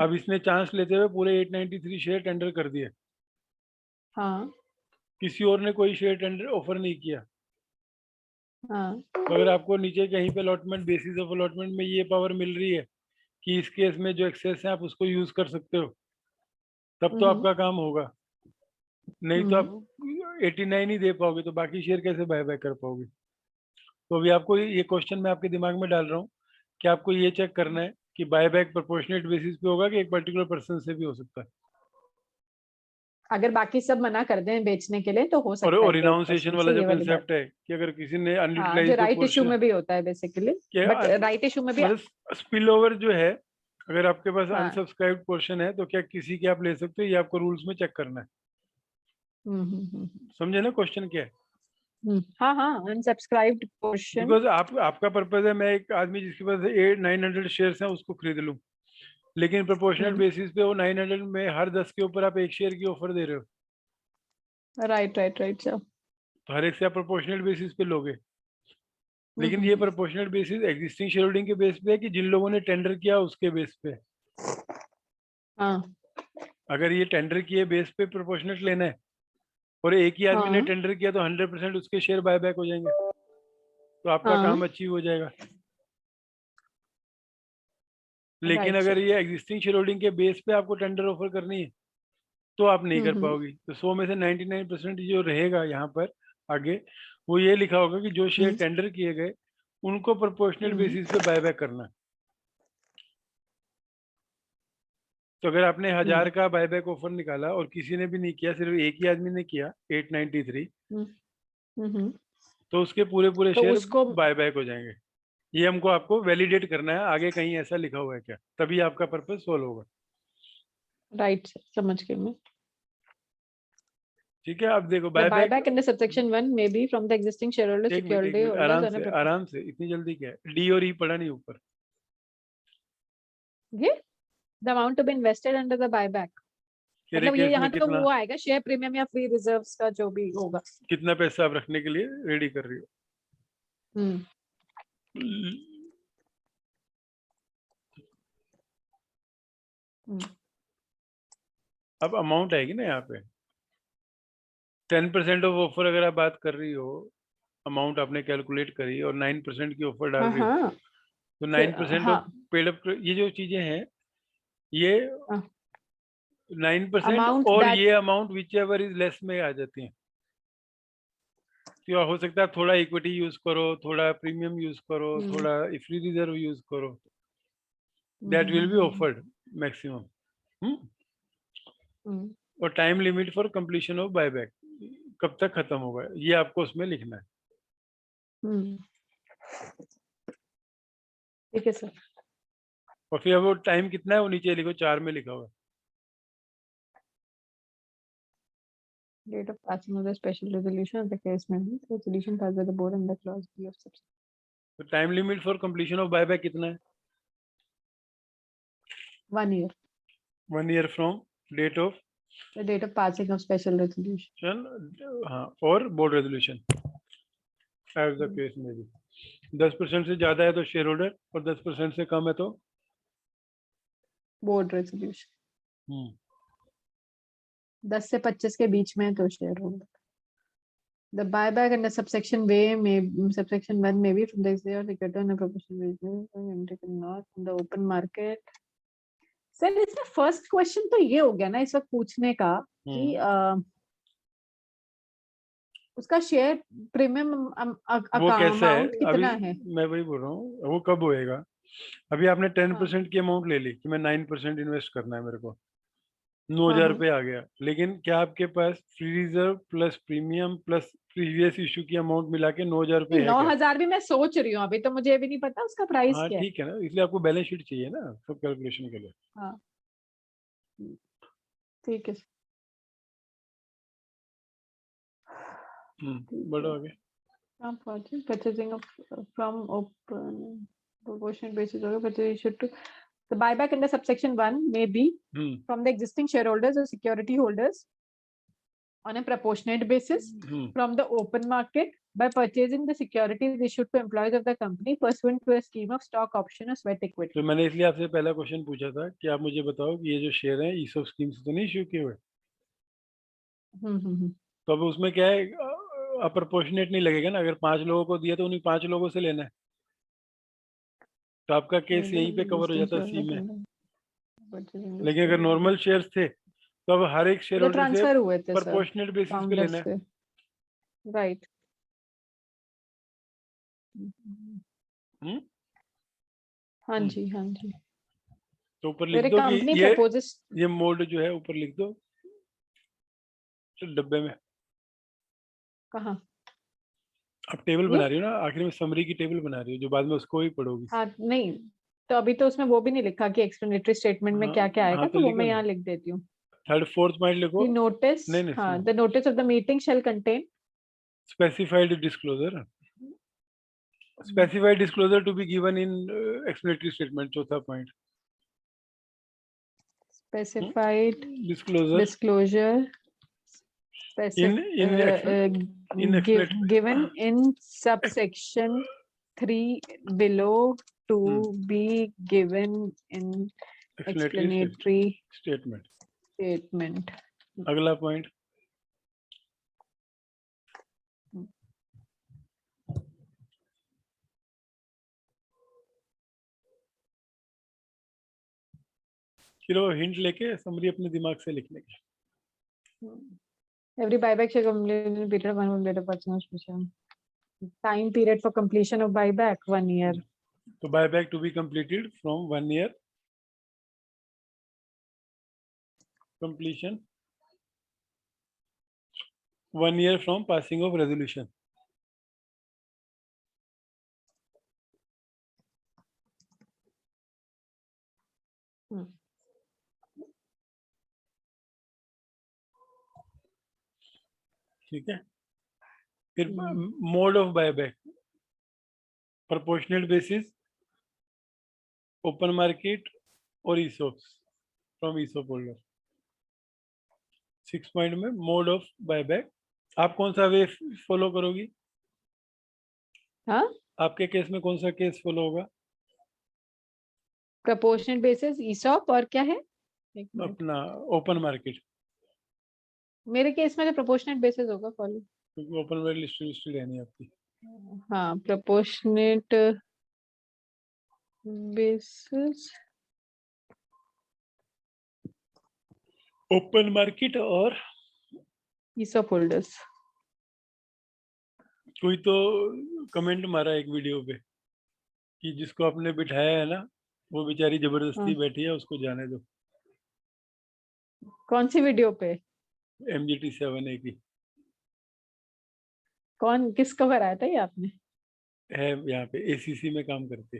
A: अब इसने चांस लेते हुए पूरे 893 शेयर टेंडर कर दिए। हाँ, किसी और ने कोई शेयर टेंडर ऑफर नहीं किया। हाँ, तो अगर आपको नीचे कहीं पे अलॉटमेंट, बेसिस ऑफ अलॉटमेंट में ये पावर मिल रही है कि इस केस में जो एक्सेस है आप उसको यूज कर सकते हो, तब तो आपका काम होगा। नहीं तो आप 89 ही दे पाओगे, तो बाकी शेयर कैसे बाय बैक कर पाओगे? तो अभी आपको ये क्वेश्चन मैं आपके दिमाग में डाल रहा हूँ कि आपको ये चेक करना है कि बायबैक प्रोपोर्शनेट बेसिस पे होगा कि एक पर्टिकुलर पर्सन से भी हो सकता है। अगर बाकी सब मना कर दें बेचने के लिए तो हो सकता है। और रिनाउंसिएशन वाला जो कांसेप्ट है कि अगर किसी ने अनयूटिलाइज्ड
B: राइट इशू में भी होता है बेसिकली, बट राइट इशू में भी
A: स्पिल ओवर जो है, अगर आपके पास अनसब्सक्राइब्ड पोर्शन है तो क्या किसी के आप ले सकते हो? ये आपको रूल्स में चेक करना है। समझे ना क्वेश्चन क्या है?
B: हाँ हाँ, अनसब्सक्राइब्ड पोर्शन।
A: बिकॉज आपका पर्पज है मैं एक आदमी जिसके पास 900 शेयर्स हैं उसको खरीद लूं, लेकिन प्रोपोर्शनल बेसिस पे वो 900 में हर 10 के ऊपर आप एक शेयर की ऑफर दे रहे हो,
B: राइट राइट राइट सर।
A: तो हर एक से आप प्रोपोर्शनल बेसिस पे लोगे। लेकिन ये proportional basis existing share holding के बेस पे है कि जिन लोगों ने टेंडर किया उसके बेस पे।
B: हाँ
A: अगर ये टेंडर किए बेस पे प्रोपोर्शनल लेना है और एक ही आदमी ने
B: हाँ
A: टेंडर किया तो 100% उसके शेयर बायबैक हो जाएंगे, तो आपका
B: हाँ,
A: काम अचीव हो जाएगा। लेकिन
B: राइट
A: अगर
B: सर।
A: ये एग्जिस्टिंग शेयर होल्डिंग के बेस पे आपको टेंडर ऑफर करनी है तो आप नहीं कर पाओगी। तो 100 में से 99% जो रहेगा यहाँ पर आगे वो ये लिखा होगा कि जो शेयर टेंडर किए गए उनको प्रोपोर्शनल बेसिस पे बायबैक करना है। तो अगर आपने 1000 का बायबैक ऑफर निकाला और किसी ने भी नहीं किया, सिर्फ एक ही आदमी ने किया 893, तो उसके पूरे पूरे
B: तो
A: शेयर
B: उसको
A: बायबैक हो जाएंगे। ये हमको आपको वैलिडेट करना है आगे कहीं ऐसा लिखा हुआ है क्या, तभी आपका पर्पस सोल्व होगा।
B: राइट समझ गई मैं।
A: ठीक है, अब देखो
B: The
A: buyback.
B: buyback under subsection 1 may be from the existing shareholder,
A: एक
B: security
A: minute
B: holders on a
A: आराम से, इतनी जल्दी क्या है? डी और ई पढ़ा नहीं ऊपर?
B: ये the amount to be invested under the buyback,
A: तेरे
B: मतलब ये
A: केस में
B: यहाँ तो
A: कितना
B: वो आएगा शेयर प्रीमियम या फ्री रिजर्व्स का जो भी होगा।
A: कितना पैसा आप रखने के लिए रेडी कर रही हो? अब अमाउंट आएगी ना यहाँ पे 10% ऑफ ऑफर। अगर आप बात कर रही हो, अमाउंट आपने कैलकुलेट करी और 9% की ऑफर डाल
B: हाँ
A: रही हो,
B: हाँ
A: तो 9%
B: हाँ,
A: ऑफ पेड अप, ये जो चीजें हैं ये 9%
B: अमाउंट
A: और
B: दैट
A: ये amount which ever is less में आ जाती है। तो हो सकता है थोड़ा इक्विटी यूज करो, थोड़ा प्रीमियम यूज करो, थोड़ा फ्री रिजर्व यूज करो, that will be offered maximum. और time limit for completion of buyback, कब तक खत्म होगा ये आपको उसमें लिखना है।
B: ठीक है सर।
A: और फिर अब वो टाइम कितना है वो नीचे लिखो, 4 में लिखा हुआ है।
B: Date of passing of the special resolution of the case may be resolution passed by the board under clause B of subsection।
A: तो time limit for completion of buyback कितना है?
B: 1 year,
A: 1 year from date of
B: the date of passing of special resolution।
A: हाँ, और board resolution as the case में भी। 10% से ज्यादा है तो शेयर होल्डर और 10% से कम है तो
B: बोर्ड रेजोल्यूशन। 10 से 25 के बीच में तो share holder. The buyback under subsection subsection 1 may be from the executive secretary on a proportional basis and not from the open market। Sir इसमें फर्स्ट क्वेश्चन तो ये हो गया ना इस वक्त पूछने का कि उसका शेयर प्रीमियम
A: वो कैसा है?
B: अमाउंट कितना है?
A: मैं वही बोल रहा हूँ, वो कब होएगा? अभी आपने 10% की अमाउंट ले ली कि मैं 9% इन्वेस्ट करना है मेरे को, 9,000 रुपये आ गया। लेकिन क्या आपके पास free reserve plus premium plus previous issue की अमाउंट मिला के 9,000 रुपये है क्या?
B: 9,000 भी मैं सोच रही हूँ, अभी तो मुझे भी नहीं पता उसका प्राइस
A: हाँ
B: क्या है।
A: ठीक है ना, इसलिए आपको बैलेंस शीट चाहिए ना सब कैलकुलेशन के लिए।
B: हाँ ठीक है।
A: बड़ा आगे
B: Purchasing of from open proportionate basis or purchase issued to the buyback under subsection 1 may be from the existing shareholders or security holders on a proportionate basis from the open market by purchasing the securities issued to employees of the company pursuant to a scheme of stock option or sweat equity।
A: तो मैंने इसलिए आपसे पहला question पूछा था कि आप मुझे बताओ कि ये जो शेयर है ईसॉप स्कीम से तो नहीं इशू किए हुए? तो अब उसमें क्या है, अप्रपोर्शनेट नहीं लगेगा ना। अगर 5 लोगों को दिया तो उन्हीं 5 लोगों से लेना है, तो आपका केस यहीं पे कवर हो जाता है सी में। लेकिन अगर नॉर्मल शेयर्स थे तो अब हर एक शेयर होल्डर से
B: ट्रांसफर हुए थे
A: प्रोपोर्शनेट बेसिस पे लेना है।
B: राइट। हाँ जी हाँ जी।
A: तो ऊपर लिख दो कि ये मोड जो है ऊपर लिख दो डब्बे में।
B: कहाँ?
A: आप टेबल बना रही हो ना, आखिर में समरी की टेबल बना रही हो जो बाद में उसको ही पढ़ोगी।
B: हाँ नहीं, तो अभी तो उसमें वो भी नहीं लिखा कि एक्सप्लेनेटरी स्टेटमेंट में क्या क्या आएगा, तो वो मैं यहाँ लिख देती हूँ।
A: थर्ड फोर्थ पॉइंट लिखो।
B: नोटिस, हाँ, the notice of the meeting shall contain
A: specified disclosure to be given in explanatory statement. चौथा point.
B: Specified
A: disclosure
B: given in subsection 3 below to be given in explanatory
A: statement.
B: अगला
A: point. चलो hint लेके summary अपने दिमाग से लिख लेंगे.
B: Every buyback shall complete in period of 1 month later purchase special. Time period for completion of buyback 1 year.
A: So buyback to be completed from 1 year. Completion 1 year from passing of resolution. ठीक है. फिर mode of buyback proportional basis, open market और ESOPs from ESOP holder. 6 point में mode of buyback आप कौन सा वे follow करोगी?
B: हाँ,
A: आपके केस में कौन सा केस फॉलो होगा?
B: प्रोपोर्शनल बेसिस, ईसॉप और क्या है
A: अपना ओपन मार्केट.
B: मेरे केस में तो प्रोपोर्शनल बेसिस होगा फॉलो,
A: क्योंकि ओपन मार्केट लिस्टेड रहनी है आपकी.
B: हाँ, प्रोपोर्शनेट बेसिस,
A: ओपन मार्केट और
B: ईसॉप होल्डर्स.
A: कोई तो कमेंट मारा एक वीडियो पे कि जिसको आपने बिठाया है ना वो बेचारी जबरदस्ती बैठी है, उसको जाने दो.
B: कौन सी वीडियो पे?
A: MGT 7A की.
B: कौन, किसको कराया था ये आपने?
A: है यहाँ पे ACC में काम करते.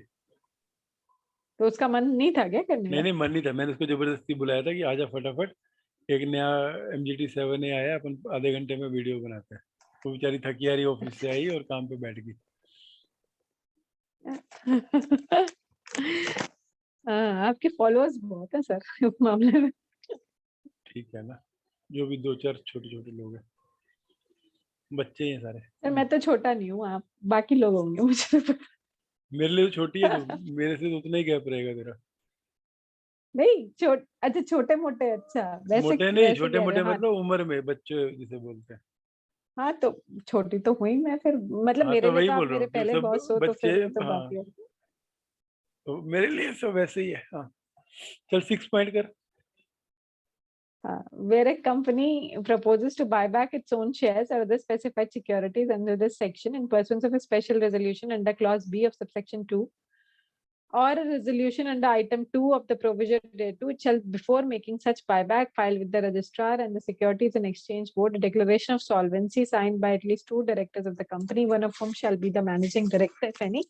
B: तो उसका मन नहीं था क्या करने का?
A: नहीं मन नहीं था, मैंने उसको जबरदस्ती बुलाया था कि आजा फटाफट, एक नया MGT 7A आया, अपन आधे घंटे में वीडियो बनाते हैं. वो बेचारी थकी आ रही ऑफिस से आई और काम पे बैठ गई.
B: आपके फॉलोअर्स बहुत हैं सर इस मामले में.
A: ठीक है ना, जो भी 2-4 छोटे लोग हैं, बच्चे हैं सारे.
B: सर मैं तो छोटा नहीं हूँ, आप बाकी लोग होंगे मुझे तो.
A: मेरे लिए छोटी है तो मेरे से तो उतना ही गैप रहेगा तेरा.
B: नहीं अच्छा छोटे मोटे, अच्छा वैसे
A: मोटे नहीं,
B: वैसे
A: छोटे
B: कह
A: मोटे
B: रहे हो, हाँ.
A: मतलब उम्र में बच्चे जिसे बोलते हैं.
B: हाँ तो छोटी तो हुई मैं फिर, मतलब
A: हाँ,
B: मेरे
A: तो
B: लिए
A: वही
B: तो आप
A: बोल रहा
B: मेरे
A: हूँ, जो
B: पहले
A: सब
B: बॉस हो, तो
A: बच्चे.
B: फिर वो तो
A: हाँ,
B: बात ही है.
A: तो मेरे लिए सब वैसे ही है. हाँ चल 6 पॉइंट कर.
B: Where a company proposes to buy back its own shares or other specified securities under this section in pursuance of a special resolution under clause B of subsection 2 or a resolution under item 2 of the provision thereto, it shall, before making such buyback, file with the registrar and the Securities and Exchange Board a declaration of solvency signed by at least 2 directors of the company, one of whom shall be the managing director, if any,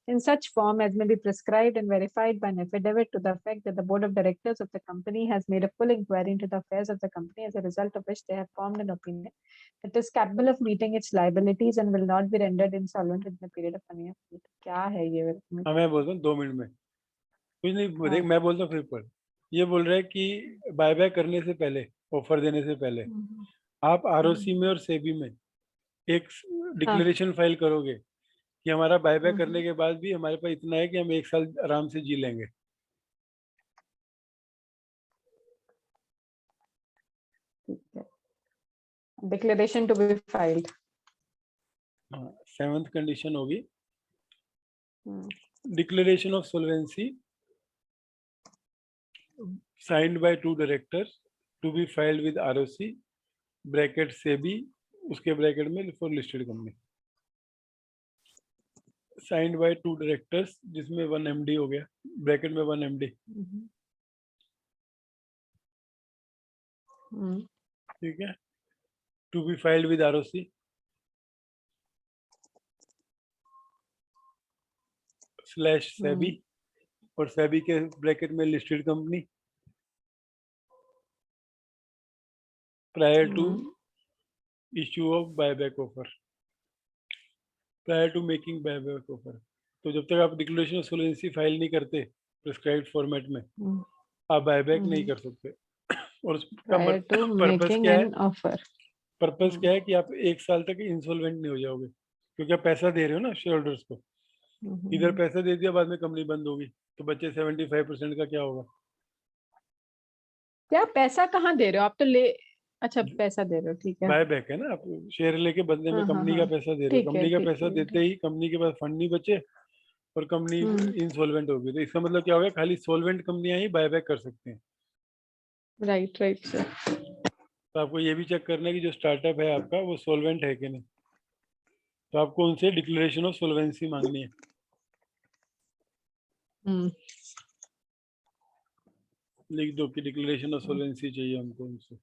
B: in such form as may be prescribed and verified by an affidavit to the effect that the board of directors of the company has made a full inquiry into the affairs of the company, as a result of which they have formed an opinion that is capable of meeting its liabilities and will not be rendered insolvent within a period of 1 year. क्या है ये?
A: हाँ मैं बोलता हूँ 2 minute में कुछ नहीं. देख मैं बोलता हूँ फिर पर ये बोल रहा है कि बायबैक करने से पहले, ऑफर देने से पहले आप ROC में और सेबी में एक डिक्लेरेशन फाइल करोगे कि हमारा बायबैक करने के बाद भी हमारे पास इतना है कि हम 1 साल आराम से जी लेंगे.
B: Declaration to be filed.
A: 7th condition होगी declaration of solvency signed by 2 directors to be filed with ROC bracket SEBI उसके ब्रैकेट में for listed company. Signed by 2 directors जिसमें 1 MD हो गया, ब्रैकेट में 1 MD. ठीक है. To be filed with ROC slash SEBI और सेबी के ब्रैकेट में listed company prior to issue of buyback offer. prior to making buyback offer. तो जब तक आप डिक्लेरेशन ऑफ सोलेंसी फाइल नहीं करते प्रिस्क्राइब्ड फॉर्मेट में, आप बायबैक नहीं कर सकते। और उसका
B: prior to
A: पर्पस
B: making
A: क्या है?
B: an offer.
A: पर्पस क्या है कि आप 1 साल तक इंसॉल्वेंट नहीं हो जाओगे, क्योंकि आप पैसा दे रहे हो ना शेयर होल्डर्स को। इधर पैसा दे दिया, बाद में कंपनी बंद होगी, तो बच्चे 75% का क्या होगा?
B: क्या पैसा कहाँ दे रहे हो आप? तो ले, अच्छा पैसा दे रहे हो, ठीक है।
A: बायबैक है ना, आप शेयर लेके बदले में कंपनी का पैसा दे रहे हो।
B: ठीक है,
A: कंपनी का
B: ठीक
A: पैसा
B: है,
A: देते ही कंपनी के पास फंड नहीं बचे और कंपनी इंसॉल्वेंट होगी। तो इसका मतलब क्या हो गया? खाली सॉल्वेंट कंपनियां ही बायबैक कर सकती हैं।
B: Right right sir.
A: तो आपको ये भी चेक करना है कि जो स्टार्टअप है आपका वो सॉल्वेंट है कि नहीं। तो आपको उनसे डिक्लेरेशन ऑफ सॉल्वेंसी मांगनी है। लिख दो कि डिक्लेरेशन ऑफ सॉल्वेंसी चाहिए हमको उनसे।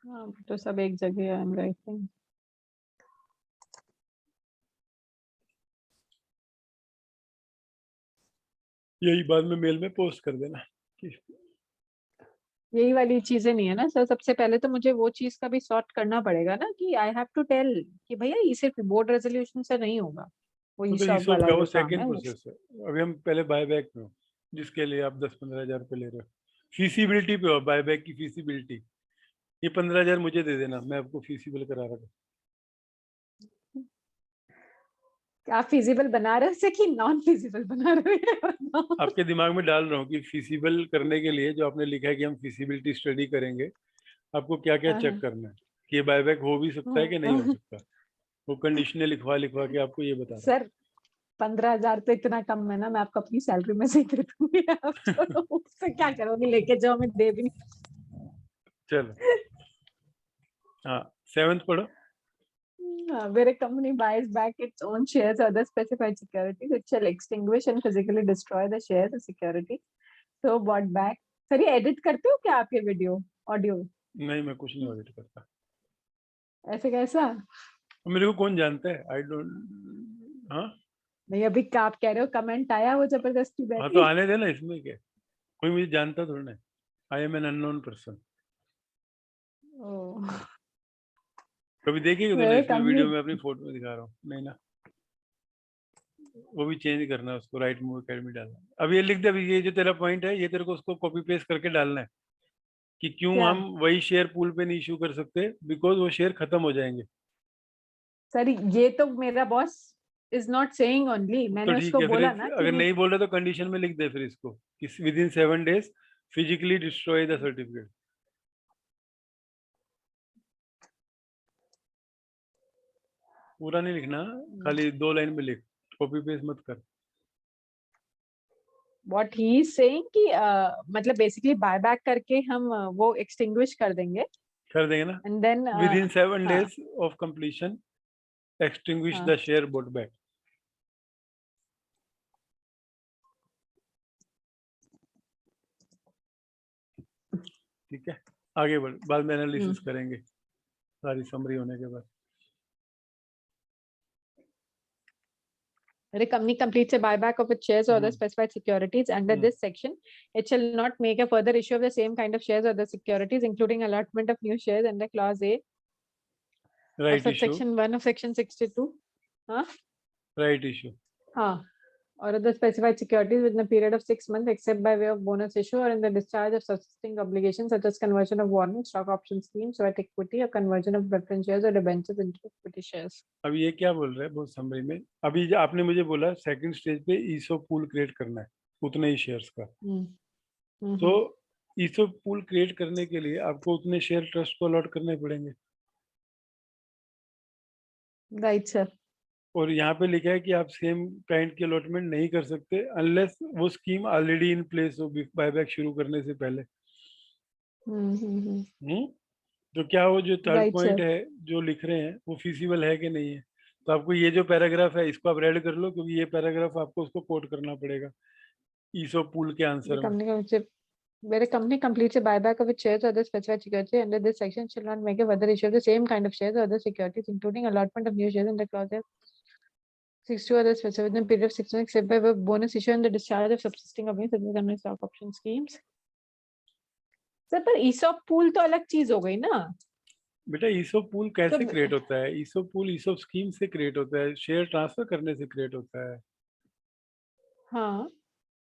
B: हाँ, तो सब एक जगह आई एम राइटिंग।
A: यही बाद में मेल में पोस्ट कर देना।
B: यही वाली चीजें नहीं है ना सर। सबसे पहले तो मुझे वो चीज का भी सॉर्ट करना पड़ेगा ना कि आई हैव टू टेल कि भैया ये सिर्फ बोर्ड रेजोल्यूशन से नहीं होगा, वो
A: तो
B: ईसॉप
A: ईसॉप
B: वाला
A: का वो
B: जो काम
A: सेकंड
B: है वो।
A: प्रोसेस है। अभी हम पहले बायबैक में हो, जिसके लिए आप 10-15 हजार रुपये ले रहे हो। फीसिबिलिटी पे हो, बायबैक की फीसिबिलिटी। ये 15 हजार मुझे दे देना, मैं आपको फीसिबल करा रहा हूँ।
B: आप फिजिबल बना रहे हो कि नॉन फिजिबल बना रहे हो?
A: आपके दिमाग में डाल रहा हूँ कि फीसिबल करने के लिए जो आपने लिखा है कि हम फीसिबिलिटी स्टडी करेंगे, आपको क्या क्या चेक करना है कि ये बायबैक हो भी सकता है कि नहीं हो सकता। वो कंडीशनल लिखवा लिखवा के आपको ये बता रहा
B: सर 15,000 तो इतना कम है ना, मैं आपको अपनी सैलरी में से दे दूंगी। आप तो उससे क्या करोगे? लेके जाओ, मैं दे भी नहीं।
A: चलो हाँ, 7th पढ़ो।
B: Where a company buys back its own shares or other specified securities, it shall extinguish and physically destroy the shares or security so bought back. Sir ये एडिट करते हो क्या आपके वीडियो ऑडियो?
A: नहीं, मैं कुछ नहीं ऑडिट करता।
B: ऐसे कैसा?
A: मेरे को कौन जानता है? I don't. हाँ
B: नहीं, अभी क्या आप कह रहे हो, कमेंट आया वो जबरदस्ती
A: हाँ, तो
B: बैठी।
A: आने देना, इसमें क्या? कोई मुझे जानता थोड़ा ना। I am an unknown person.
B: Oh,
A: कभी देखिएगा तो ना,
B: मेरे
A: इसमें
B: कंपनी
A: वीडियो में अपनी फोटो दिखा रहा हूँ नहीं ना। वो भी चेंज करना है उसको, राइट मूव एकेडमी डालना। अब ये लिख दे, अभी ये जो तेरा पॉइंट है, ये तेरे को उसको कॉपी पेस्ट करके डालना है कि क्यों
B: क्या?
A: हम वही शेयर पूल पे नहीं इशू कर सकते, बिकॉज वो शेयर खत्म हो जाएंगे।
B: सर ये तो मेरा boss is not saying only,
A: तो
B: मैंने
A: ठीक
B: उसको
A: है, फिर
B: बोला ना
A: अगर
B: कि
A: नहीं बोल रहे तो कंडीशन में लिख दे फिर इसको कि with in 7 days physically destroy the certificate. पूरा नहीं लिखना, खाली 2 लाइन में लिख, कॉपी पेस्ट मत कर।
B: व्हाट ही इज सेइंग कि मतलब बेसिकली बायबैक करके हम वो एक्सटिंग्विश कर देंगे
A: कर देंगे ना,
B: एंड देन
A: विद इन 7
B: हाँ
A: days ऑफ कंप्लीशन एक्सटिंग्विश
B: हाँ
A: द शेयर बॉट बैक। ठीक है, आगे बढ़, बाद में एनालिसिस करेंगे सारी समरी होने के बाद।
B: The company completes a buyback of its shares or other specified securities under this section, it shall not make a further issue of the same kind of shares or the securities, including allotment of new shares under clause A of
A: right issue,
B: subsection 1 of section 62. हाँ
A: right issue.
B: हाँ, or other specified securities within a period of 6 months, except by way of bonus issue or in the discharge of subsisting obligations such as conversion of warrants, stock option schemes, sweat equity, or conversion of preference shares or debentures into equity shares.
A: अब ये क्या बोल रहा है बहुत summary में? अभी जो आपने मुझे बोला सेकंड स्टेज पे ईसो पूल क्रिएट करना है उतने ही शेयर्स का। तो ईसो पूल क्रिएट करने के लिए आपको उतने शेयर ट्रस्ट को अलॉट करने पड़ेंगे।
B: Right sir.
A: और यहाँ पे लिखा है कि आप सेम काइंड की अलॉटमेंट नहीं कर सकते अनलेस वो स्कीम ऑलरेडी इन प्लेस हो बायबैक शुरू करने से पहले। तो क्या वो जो थर्ड
B: राइट
A: पॉइंट
B: सर।
A: है जो लिख रहे हैं वो फीसिबल है कि नहीं है? तो आपको ये जो पैराग्राफ है इसको आप रेड कर लो, क्योंकि ये पैराग्राफ आपको उसको कोट करना पड़ेगा ईसो पूल के आंसर में।
B: Where a company completes a buyback of its shares or other specified security under this section shall not make a further issue of the same kind of shares or other securities, including allotment of new shares in the clause 62 other specified within a period of 6 months, except by way of bonus issue and the discharge of subsisting obligations such as stock option schemes. Sir पर ESOP pool तो अलग चीज हो गई ना।
A: बेटा ईसोप pool कैसे
B: तो
A: क्रिएट होता है? ईसोप पूल ईसोप स्कीम से क्रिएट होता है, शेयर ट्रांसफर करने से क्रिएट होता है।
B: हाँ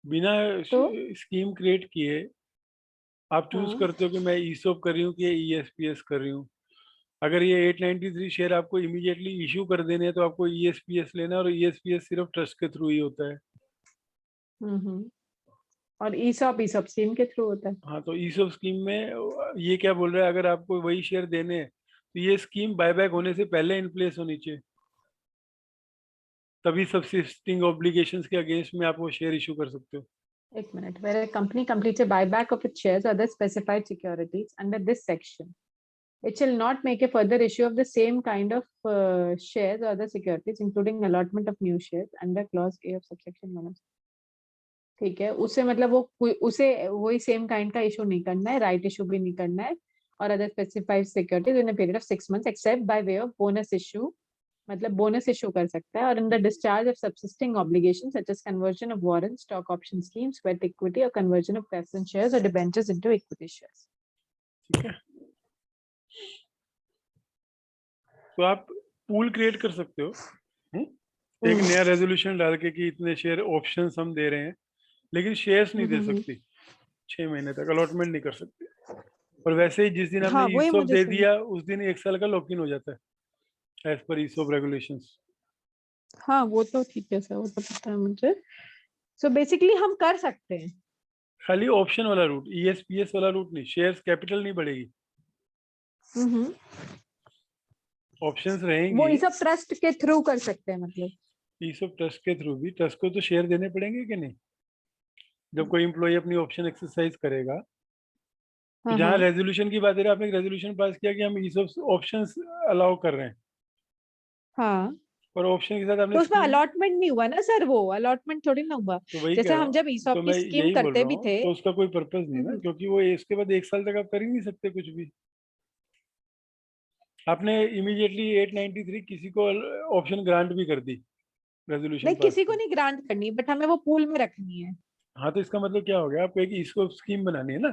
A: बिना
B: तो
A: स्कीम क्रिएट किए आप चूज
B: हाँ
A: करते हो कि मैं ईसोप कर रही हूँ कि ईएसपीएस कर रही हूँ। अगर ये 893 शेयर आपको इमीडिएटली इशू कर देने हैं तो आपको ईएसपीएस लेना है, और ईएसपीएस सिर्फ ट्रस्ट के थ्रू ही होता है।
B: हम्म। और ईसॉप ईसॉप स्कीम के थ्रू होता है।
A: हाँ, तो ईसोप स्कीम में ये क्या बोल रहा है, अगर आपको वही शेयर देने हैं तो ये स्कीम बायबैक होने से पहले इन प्लेस होनी चाहिए, तभी सब्सिस्टिंग ऑब्लिगेशंस के अगेंस्ट में आप वो शेयर इशू कर सकते हो।
B: एक minute, where a company completes a buyback of its shares or other specified securities under this section, it shall not make a further issue of the same kind of shares or other securities, including allotment of new shares under clause A of subsection 1. ठीक है, उसे मतलब वो उसे वही same kind का issue नहीं करना है, राइट इशू भी नहीं करना है, और other specified securities in a period of 6 months except by way of bonus issue, मतलब बोनस इशू कर सकता है, और in the discharge of subsisting obligation such as conversion of warrant, stock option scheme, sweat equity, और conversion of preference shares और debentures into equity shares.
A: ठीक है, तो आप पूल क्रिएट कर सकते हो। एक नया रेजोल्यूशन डाल के कि इतने शेयर ऑप्शंस हम दे रहे हैं, लेकिन शेयर्स नहीं दे सकती, 6 महीने तक अलॉटमेंट नहीं कर सकती। और वैसे ही जिस दिन आपने
B: हाँ वही
A: ईसोप
B: मुझे
A: दे
B: समझ,
A: दिया उस दिन 1 साल का लॉक इन हो जाता है एज पर ईसोप रेगुलेशंस।
B: हाँ वो तो ठीक है सर, वो तो पता है मुझे। सो बेसिकली हम कर सकते हैं।
A: खाली ऑप्शन वाला रूट, ईएसपीएस वाला रूट नहीं, शेयर्स कैपिटल नहीं बढ़ेगी, ऑप्शंस
B: वो ये
A: रहेंगी।
B: सब ट्रस्ट के थ्रू कर सकते हैं मतलब।
A: ईसोप ट्रस्ट के थ्रू भी, ट्रस्ट को तो शेयर देने पड़ेंगे कि नहीं? जब कोई एम्प्लॉय अपनी ऑप्शन एक्सरसाइज करेगा, तो
B: हाँ
A: जहाँ
B: हाँ
A: रेजोल्यूशन की बात है, आपने एक रेजोल्यूशन पास किया कि हम ईसोप ऑप्शंस अलाउ कर रहे हैं,
B: हाँ,
A: और ऑप्शन के साथ आपने
B: तो उसमें
A: स्कीम,
B: अलॉटमेंट नहीं हुआ ना सर, वो अलॉटमेंट थोड़ी ना हुआ।
A: तो वही कह
B: जैसे
A: रहा
B: हम जब
A: हूँ, तो
B: ईसॉप की
A: मैं
B: स्कीम
A: यही बोल
B: करते
A: रहा
B: भी
A: हूँ,
B: थे।
A: तो उसका कोई पर्पस नहीं ना,
B: हम्म,
A: क्योंकि वो इसके बाद 1 साल तक आप कर ही नहीं सकते कुछ भी। आपने इमीडिएटली 893 किसी को ऑप्शन ग्रांट भी कर दी रेजोल्यूशन
B: नहीं
A: पास
B: किसी को
A: कर।
B: नहीं ग्रांट करनी, बट हमें वो पूल में रखनी है।
A: हाँ, तो इसका मतलब क्या हो गया, आपको एक इसको स्कीम बनानी है ना,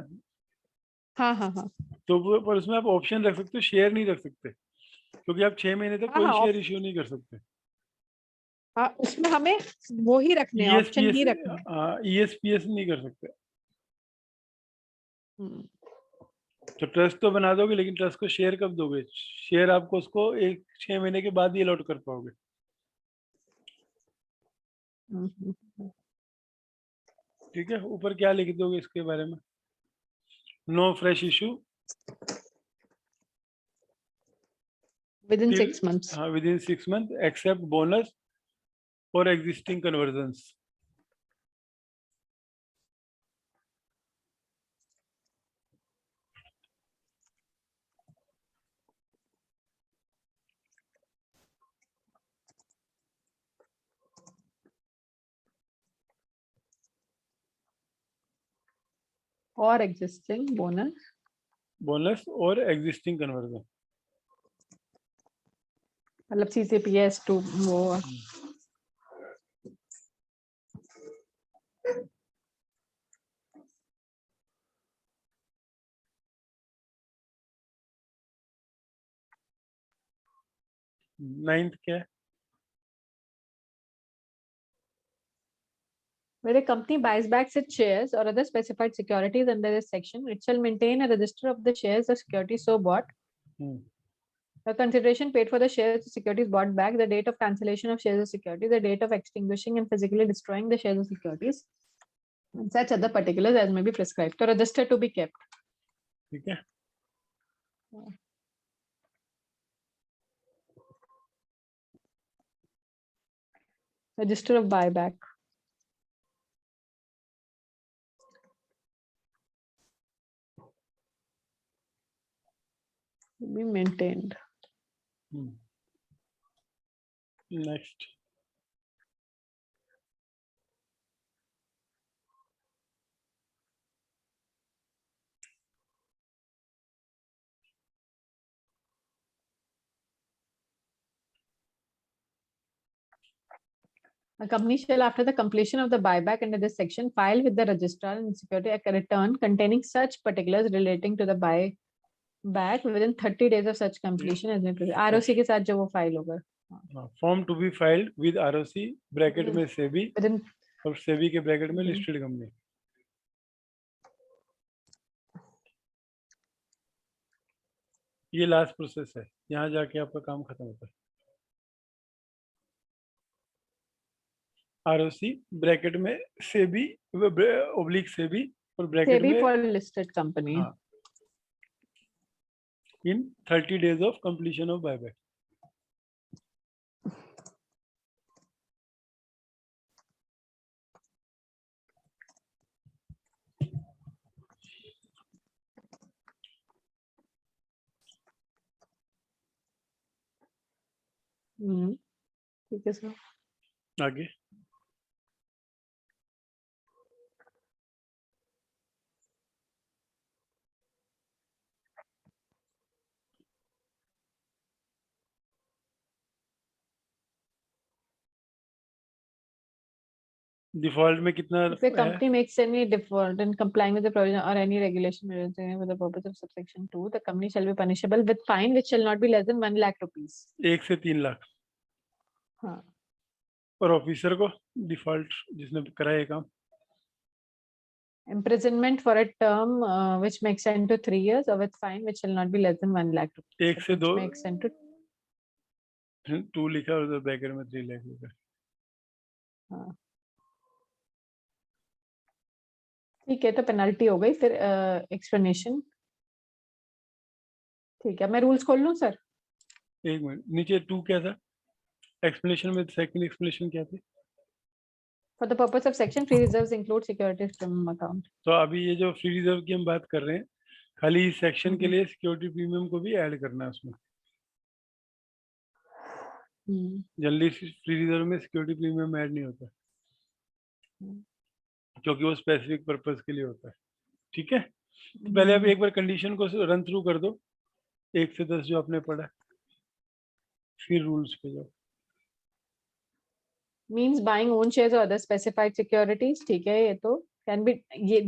B: हाँ हाँ हाँ
A: तो पर उसमें आप ऑप्शन रख सकते हो, शेयर नहीं रख सकते, क्योंकि आप 6 महीने तक
B: हाँ
A: कोई
B: हाँ
A: शेयर इश्यू नहीं कर सकते।
B: हाँ, उसमें हमें वो ही रखने हैं, ऑप्शन
A: ईएसपीएस,
B: ही रखने हैं।
A: ईएसपीएस नहीं कर सकते।
B: हम्म,
A: तो ट्रस्ट तो बना दोगे, लेकिन ट्रस्ट को शेयर कब दोगे? शेयर आपको उसको 6 महीने के बाद ही अलॉट कर पाओगे।
B: हम्म।
A: ठीक है, ऊपर क्या लिख दोगे इसके बारे में? No fresh issue
B: Within
A: till,
B: 6 months।
A: हाँ, within 6 month except bonus और एग्जिस्टिंग कन्वर्जन्स।
B: और एग्जिस्टिंग बोनस,
A: बोनस और एग्जिस्टिंग कन्वर्जन।
B: मतलब सीसीपीएस टू वो।
A: 9th क्या है?
B: Where a company buys back its shares or other specified securities under this section, it shall maintain a register of the shares or securities so bought, the consideration paid for the shares or securities bought back, the date of cancellation of shares or securities, the date of extinguishing and physically destroying the shares or securities, and such other particulars as may be prescribed. So register to be kept.
A: ठीक है,
B: Register of buyback. Be maintained.
A: Next.
B: A company shall, after the completion of the buyback under this section, file with the registrar and security a return containing such particulars relating to the back within 30 days of such completion as may proceed. ROC के साथ जो वो file होगा
A: form to be filed with ROC bracket में SEBI
B: within
A: और सेबी के bracket में listed company. ये लास्ट प्रोसेस है, यहाँ जाके आपका काम खत्म होता है। आरओसी ब्रैकेट में सेबी ओब्लिक सेबी और ब्रैकेट
B: SEBI
A: में
B: for listed company.
A: हाँ इन 30 days of completion of buyback।
B: ठीक है सर।
A: आगे डिफॉल्ट में कितना
B: If a company makes any default in complying with the provision or any regulation for the purpose of subsection 2, the company shall be punishable with fine which shall not be less than 1 lakh rupees.
A: 1 से 3 लाख।
B: हाँ
A: और officer को default जिसने कराया ये काम
B: imprisonment for a term which may extend to 3 years or with fine which shall not be less than 1 lakh rupees.
A: 1 से 2
B: may extend to
A: 2 लिखा और उधर ब्रैकेट में 3 लाख रुपए।
B: हाँ ठीक है, तो पेनल्टी हो गई। फिर एक्सप्लेनेशन ठीक है, मैं रूल्स खोल लूं सर?
A: एक मिनट, नीचे 2 क्या था एक्सप्लेनेशन में? सेकंड एक्सप्लेनेशन क्या थी?
B: For the purpose of section, free reserves include securities premium account.
A: तो अभी ये जो फ्री रिजर्व की हम बात कर रहे हैं, खाली इस सेक्शन के लिए सिक्योरिटी प्रीमियम को भी ऐड करना है उसमें। जल्दी फ्री रिजर्व में सिक्योरिटी प्रीमियम ऐड नहीं होता क्योंकि वो स्पेसिफिक पर्पस के लिए होता है। ठीक है, तो पहले आप एक बार कंडीशन को रन थ्रू कर दो 1 से 10 जो आपने पढ़ा, फिर रूल्स पे जाओ।
B: Means buying own shares or other specified securities, ठीक है, ये तो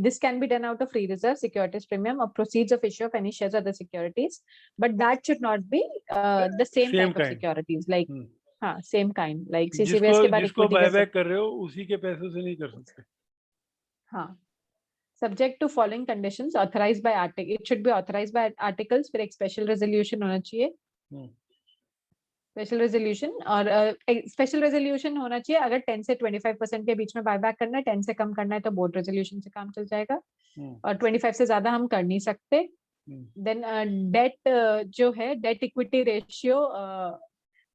B: this can be done out of free reserve, securities premium or proceeds of issue of any shares or other securities, but that should not be the same
A: Same
B: type of
A: kind.
B: securities like हाँ same kind like
A: जिसको
B: CCVS के बाद
A: जिसको
B: equity
A: buyback कर रहे हो उसी के पैसों से नहीं कर सकते।
B: हाँ subject to following conditions authorized by article, it should be authorized by articles, फिर एक special resolution होना चाहिए, स्पेशल रेजोल्यूशन। और स्पेशल रेजोल्यूशन होना चाहिए अगर 10 से 25% के बीच में बायबैक करना है, 10 से कम करना है तो बोर्ड रेजोल्यूशन से काम चल जाएगा, और 25 से ज्यादा हम कर नहीं सकते। देन डेट जो है debt equity ratio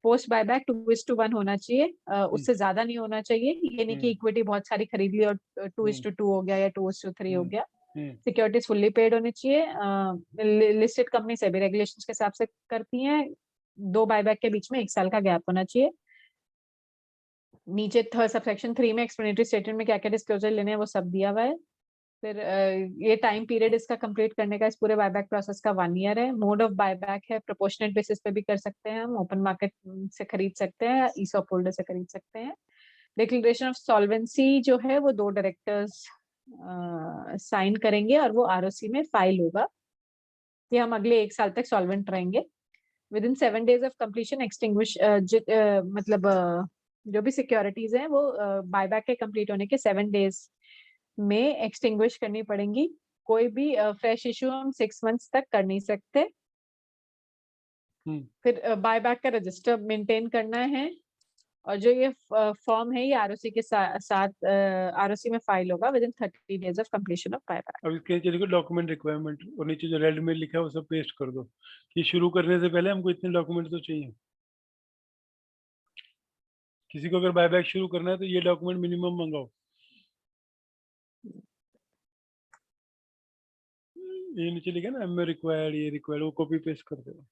B: post buyback 2:1 होना चाहिए, उससे ज्यादा नहीं होना चाहिए। ये नहीं कि इक्विटी बहुत सारी खरीद ली और 2:2 हो गया या 2:3 हो गया। सिक्योरिटीज फुल्ली पेड होनी चाहिए। लिस्टेड कंपनी से भी रेगुलेशंस के हिसाब से करती हैं, 2 बायबैक के बीच में 1 साल का गैप होना चाहिए। नीचे सबसेक्शन 3 में एक्सप्लेनेटरी स्टेटमेंट में क्या क्या डिस्क्लोजर लेने हैं वो सब दिया हुआ है। फिर ये टाइम पीरियड इसका कंप्लीट करने का इस पूरे बायबैक प्रोसेस का 1 ईयर है। मोड ऑफ बायबैक है प्रोपोर्शनेट बेसिस पे भी कर सकते हैं हम, ओपन मार्केट से खरीद सकते हैं, ईसॉप होल्डर से खरीद सकते हैं। डिक्लेरेशन ऑफ सॉल्वेंसी जो है वो 2 डायरेक्टर्स साइन करेंगे और वो आरओसी में फाइल होगा कि हम अगले 1 साल तक सॉल्वेंट रहेंगे। Within 7 days of completion extinguish मतलब जो भी सिक्योरिटीज हैं वो बायबैक के कंप्लीट होने के 7 days में एक्सटिंग्विश करनी पड़ेंगी। कोई भी फ्रेश इशू हम 6 months तक कर नहीं सकते। फिर बायबैक का रजिस्टर मेंटेन करना है, और जो ये फॉर्म है ये आरओसी के साथ आरओसी में फाइल होगा within 30 days of completion of buyback.
A: अब इसके नीचे देखो डॉक्यूमेंट रिक्वायरमेंट, और नीचे जो रेड में लिखा है वो सब पेस्ट कर दो कि शुरू करने से पहले हमको इतने डॉक्यूमेंट तो चाहिए। किसी को अगर बायबैक शुरू करना है तो ये डॉक्यूमेंट मिनिमम मंगाओ। ये नीचे लिखा है ना एम रिक्वायर्ड, ये रिक्वायर्ड, वो कॉपी पेस्ट कर दो।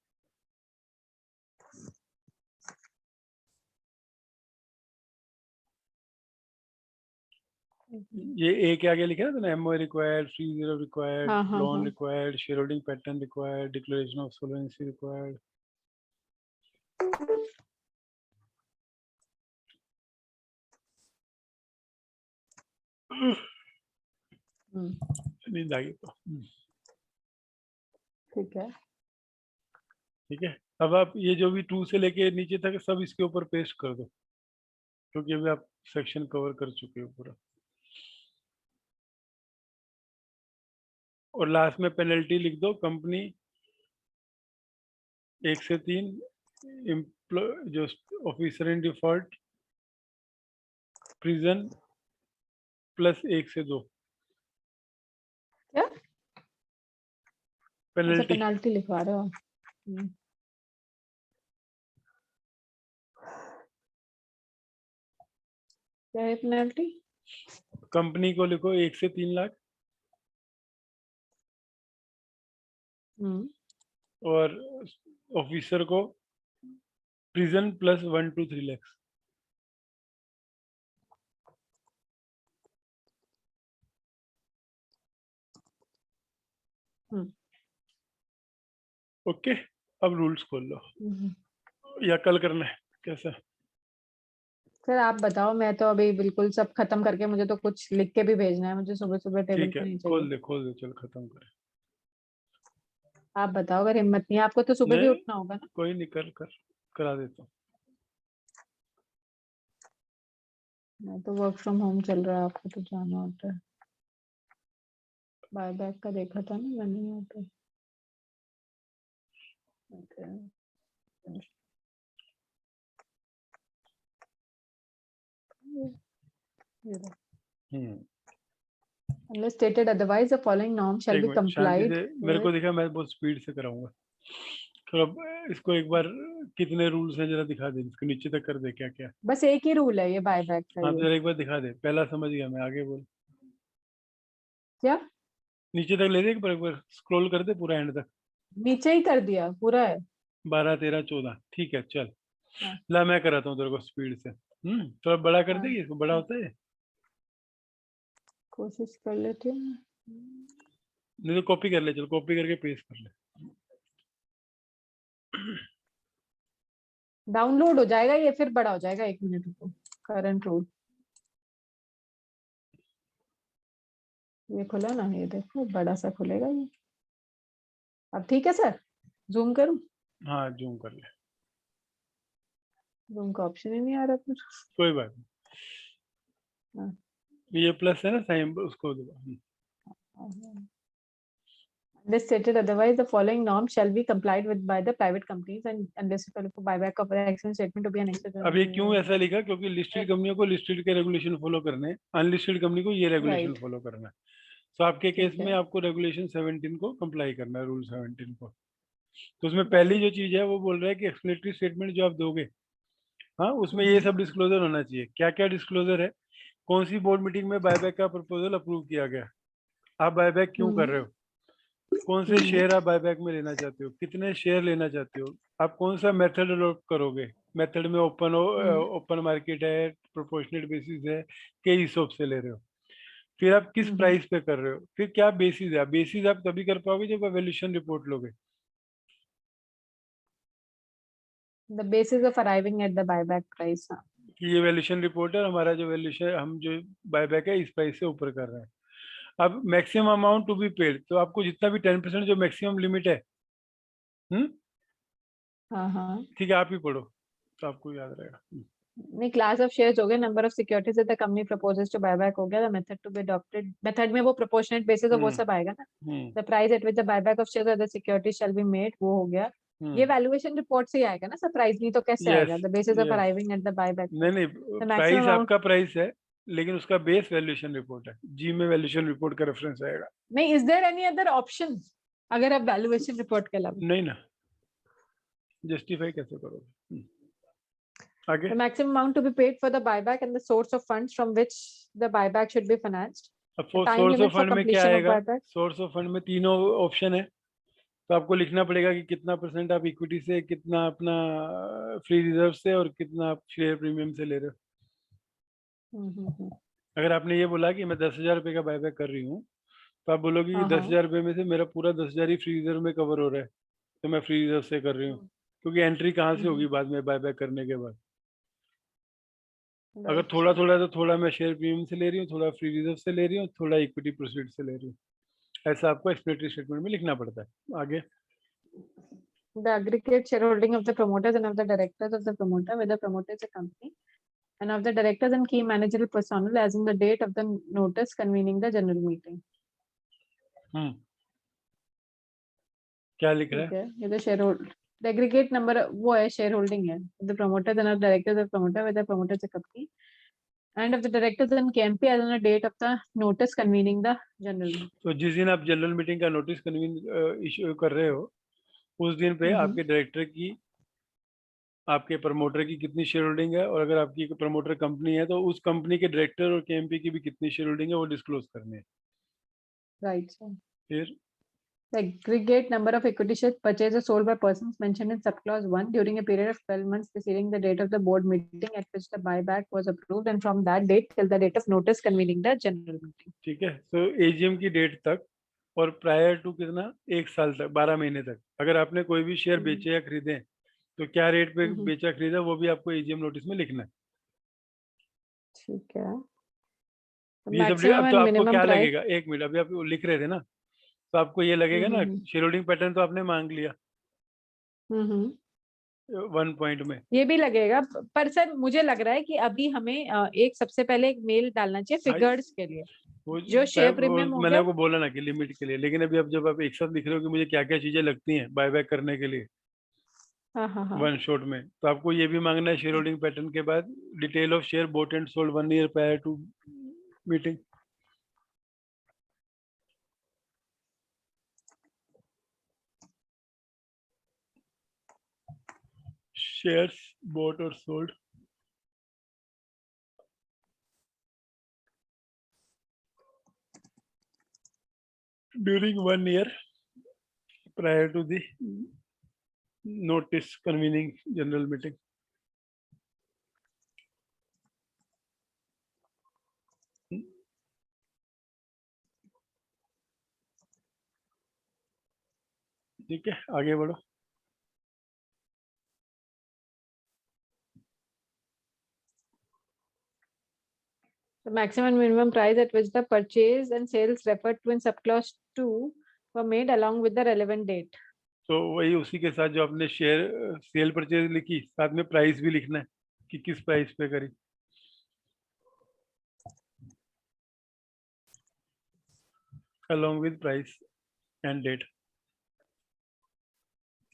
A: ये ए के आगे लिखा है ना MO required, free reserve required, loan required, share holding pattern required, declaration of solvency required. नींद आ गई तो
B: ठीक है।
A: ठीक है, अब आप ये जो भी 2 से लेके नीचे तक सब इसके ऊपर पेस्ट कर दो, क्योंकि अभी आप सेक्शन कवर कर चुके हो पूरा। और लास्ट में पेनल्टी लिख दो, कंपनी 1 से 3, जो officer in default, prison plus 1 से 2
B: क्या? अच्छा,
A: पेनल्टी।
B: पेनाल्टी लिखवा रहे हो आप? क्या है पेनाल्टी?
A: कंपनी को लिखो 1 से 3 लाख, और ऑफिसर को prison plus 1 to 3 lakhs। Okay, अब रूल्स खोल लो, या कल करना है कैसा?
B: सर आप बताओ, मैं तो अभी बिल्कुल सब खत्म करके, मुझे तो कुछ लिख के भी भेजना है, मुझे सुबह सुबह टेबल
A: ठीक
B: पे
A: है,
B: नहीं चाहिए।
A: खोल दे, चल खत्म कर।
B: आप बताओ, अगर हिम्मत नहीं है आपको तो सुबह भी
A: नहीं,
B: उठना होगा ना।
A: कोई नहीं, करा देता हूँ।
B: मैं तो वर्क फ्रॉम होम चल रहा है, आपको तो जाना होता है। बाय बैक का देखा था ना मैंने यहाँ पे। Unless stated otherwise, the following norm shall
A: एक
B: be
A: मिनट शांति
B: complied
A: से, मेरे को
B: with।
A: दिखा, मैं बहुत स्पीड से कराऊंगा। तो अब इसको एक बार कितने रूल्स हैं जरा दिखा दे, इसको नीचे तक कर दे क्या क्या।
B: बस एक ही रूल है ये बाय बैक का,
A: हाँ तो
B: ये
A: जरा एक बार दिखा दे, पहला समझ गया मैं, आगे बोल।
B: क्या
A: नीचे तक ले दे, एक बार स्क्रॉल कर दे पूरा एंड तक।
B: नीचे ही कर दिया पूरा है।
A: 12, 13, 14, ठीक है चल।
B: हाँ,
A: ला मैं कराता हूँ तेरे को स्पीड से। थोड़ा बड़ा कर
B: हाँ,
A: देगी इसको, बड़ा होता है।
B: कोशिश कर लेती हूँ।
A: नहीं तो कॉपी कर ले, चल कॉपी करके पेस्ट कर ले।
B: डाउनलोड हो जाएगा ये, फिर बड़ा हो जाएगा, 1 मिनट रुको। करंट रूल ये खुला ना, ये देखो बड़ा सा खुलेगा ये। अब ठीक है सर, जूम करूं?
A: हाँ जूम कर ले,
B: जूम का ऑप्शन ही नहीं आ रहा फिर।
A: कोई बात
B: हाँ,
A: नहीं, ये प्लस है ना साइन, उसको दबा।
B: Unless stated otherwise, the following norms shall be complied with by the private companies and unless for buyback of the action statement to be annexed to
A: अब ये क्यों
B: the
A: ऐसा लिखा? क्योंकि लिस्टेड कंपनियों को लिस्टेड के रेगुलेशन फॉलो करने, अनलिस्टेड कंपनी को ये रेगुलेशन
B: right,
A: फॉलो करना है। तो आपके केस
B: ठीक
A: में
B: है,
A: आपको रेगुलेशन 17 को कंप्लाई करना है, रूल 17 को। तो उसमें पहली
B: right,
A: जो चीज है वो बोल रहा है कि एक्सप्लेनेटरी स्टेटमेंट जो आप दोगे, हाँ उसमें ये
B: हम्म,
A: सब डिस्क्लोजर होना चाहिए। क्या क्या डिस्क्लोजर है? कौन सी बोर्ड मीटिंग में बायबैक का प्रपोजल अप्रूव किया गया, आप बायबैक क्यों कर
B: हम्म,
A: रहे हो, कौन से
B: हम्म,
A: शेयर आप बायबैक में लेना चाहते हो, कितने शेयर लेना चाहते हो, आप कौन सा मेथड अडॉप्ट करोगे, मेथड में
B: हम्म,
A: ओपन मार्केट है, प्रोपोर्शनेट बेसिस है, के हिसाब से ले रहे हो, फिर आप किस
B: हम्म।
A: प्राइस पे कर रहे हो, फिर क्या बेसिस है। बेसिस आप तभी कर पाओगे जब आप वैल्यूएशन रिपोर्ट लोगे।
B: The basis of arriving at the buyback price, हाँ।
A: कि ये वैल्यूएशन रिपोर्ट है, हमारा जो वैल्यूएशन, हम जो बायबैक है इस प्राइस से ऊपर कर रहे हैं। अब maximum amount to be paid, तो आपको जितना भी 10% जो मैक्सिमम लिमिट है, हम्म,
B: हाँ, हाँ।
A: ठीक है आप ही पढ़ो तो आपको याद रहेगा।
B: नहीं, क्लास ऑफ शेयर्स हो गया, number of securities the company proposes to buyback हो गया, the method to be adopted, method में वो प्रोपोर्शनेट बेसिस और वो
A: हम्म
B: सब आएगा ना।
A: Hmm
B: the price at which the buyback of shares और the securities shall be made, वो हो गया। ये
A: हम्म
B: वैल्यूएशन रिपोर्ट से ही आएगा ना सर, प्राइस नहीं तो कैसे आएगा?
A: Yes
B: the basis of
A: yes,
B: arriving at the buyback
A: नहीं
B: प्राइस,
A: नहीं,
B: द मैक्सिमम
A: प्राइस
B: अमाउंट।
A: आपका प्राइस है, लेकिन उसका बेस वैल्यूएशन रिपोर्ट है, जी में वैल्यूएशन रिपोर्ट का रेफरेंस आएगा।
B: नहीं, is there any other option अगर आप वैल्यूएशन रिपोर्ट के अलावा?
A: नहीं ना, जस्टिफाई कैसे करोगे? आगे।
B: The maximum amount to be paid for the buyback and the source of funds from which the buyback should be financed.
A: अब
B: The time
A: source of
B: limit for
A: fund में क्या
B: completion of
A: आएगा?
B: buyback.
A: Source of fund में तीनों option है, तो आपको लिखना पड़ेगा कि कितना परसेंट आप इक्विटी से, कितना अपना फ्री रिजर्व से, और कितना आप शेयर प्रीमियम से ले रहे हो। अगर आपने ये बोला कि मैं 10,000 रुपये का बायबैक कर रही हूँ, तो आप बोलोगे कि
B: हाँ, हाँ।
A: 10,000 रुपये में से मेरा पूरा 10,000 ही फ्री रिजर्व में कवर हो रहा है, तो मैं फ्री रिजर्व से कर रही हूँ, क्योंकि एंट्री कहाँ से होगी बाद में बायबैक करने के बाद। अगर
B: Right.
A: थोड़ा थोड़ा, तो थोड़ा मैं शेयर प्रीमियम से ले रही हूँ, थोड़ा फ्री रिजर्व से ले रही हूँ, थोड़ा इक्विटी प्रोसीड से ले रही हूँ। ऐसा आपको एक्सप्लेनेटरी स्टेटमेंट में लिखना पड़ता है। आगे।
B: The aggregate shareholding of the promoters and of the directors of the promoter, whether promoter is a company, and of the directors and key managerial personnel as in the date of the notice convening the general meeting.
A: क्या लिख रहा
B: ठीक
A: है?
B: है, ये तो sharehold the aggregate number वो है shareholding है the promoters and of directors of promoter, whether promoter is a company, and of the directors and KMP as on the date of the notice convening the general meeting.
A: तो जिस दिन आप general meeting का notice convene issue कर रहे हो उस दिन पे आपके डायरेक्टर की, आपके प्रमोटर की कितनी शेयर होल्डिंग है, और अगर आपकी प्रमोटर कंपनी है तो उस कंपनी के डायरेक्टर और केएमपी की भी कितनी शेयर होल्डिंग है वो डिस्क्लोज करने हैं.
B: Right, sir.
A: फिर
B: The aggregate number of equity shares purchased or sold by persons mentioned in subclause 1 during a period of 12 months preceding the date of the board meeting at which the buyback was approved and from that date till the date of notice convening the general meeting.
A: ठीक है, तो AGM की date तक और prior to कितना, 1 साल तक, 12 महीने तक अगर आपने कोई भी शेयर बेचे या खरीदे तो क्या रेट पे बेचा खरीदा वो भी आपको एजीएम नोटिस में लिखना है.
B: ठीक है.
A: ये सब अब तो आपको क्या लगेगा, एक मिनट, अभी आप लिख रहे थे ना, तो आपको ये लगेगा ना शेयर होल्डिंग पैटर्न तो आपने मांग लिया 1 पॉइंट में,
B: ये भी लगेगा. पर सर मुझे लग रहा है कि अभी हमें एक सबसे पहले एक मेल डालना चाहिए फिगर्स के लिए जो शेयर प्रीमियम हो
A: मैंने
B: गया.
A: आपको बोला ना कि लिमिट के लिए, लेकिन अभी अब जब आप एक साथ लिख रहे हो कि मुझे क्या क्या चीजें लगती हैं बायबैक करने के लिए वन शॉट में, तो आपको ये भी मांगना है शेयर होल्डिंग पैटर्न के बाद detail of share bought and sold 1 year prior to meeting. shares bought or sold during 1 year prior to the notice convening general meeting. ठीक है, आगे बढ़ो.
B: The maximum and minimum price at which the purchase and sales referred to in subclause 2 were made along with the relevant date.
A: तो वही उसी के साथ जो आपने शेयर सेल परचेज लिखी, साथ में प्राइस भी लिखना है कि किस प्राइस पे करी. along with price and date,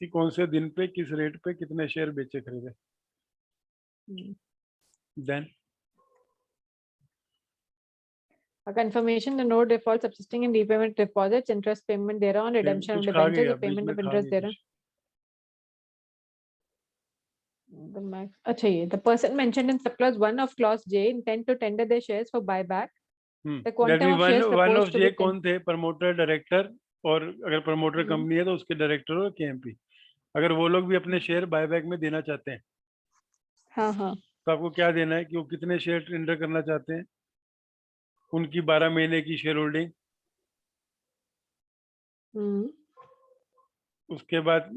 A: कि कौन से दिन पे किस रेट पे कितने शेयर बेचे खरीदे. Then
B: a confirmation the no default subsisting in repayment deposits, interest payment thereon, redemption of debentures, payment of interest thereon. The max. अच्छा ये the person mentioned in subclause 1 of clause J intend to tender their shares for buyback. The quantum of shares proposed to be
A: कौन थे, promoter, director, और अगर promoter company है तो उसके director और केएमपी, अगर वो लोग भी अपने शेयर बायबैक में देना चाहते हैं तो आपको क्या देना है कि वो कितने शेयर टेंडर करना चाहते हैं, उनकी 12 महीने की शेयर होल्डिंग, उसके बाद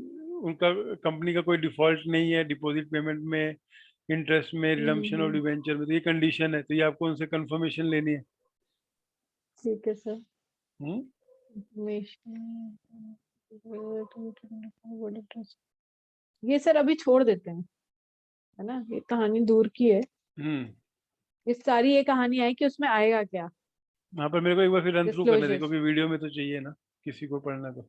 A: उनका कंपनी का कोई डिफॉल्ट नहीं है डिपॉजिट पेमेंट में, इंटरेस्ट में, रिडम्पशन और डिवेंचर में, तो ये कंडीशन है, तो ये आपको उनसे कंफर्मेशन लेनी है.
B: ठीक है सर. ये सर अभी छोड़ देते हैं, है ना, ये कहानी दूर की है. ये सारी ये कहानी है कि उसमें आएगा क्या.
A: हाँ, पर मेरे को एक बार फिर रन थ्रू करने दे क्योंकि वीडियो में तो चाहिए ना किसी को पढ़ना तो.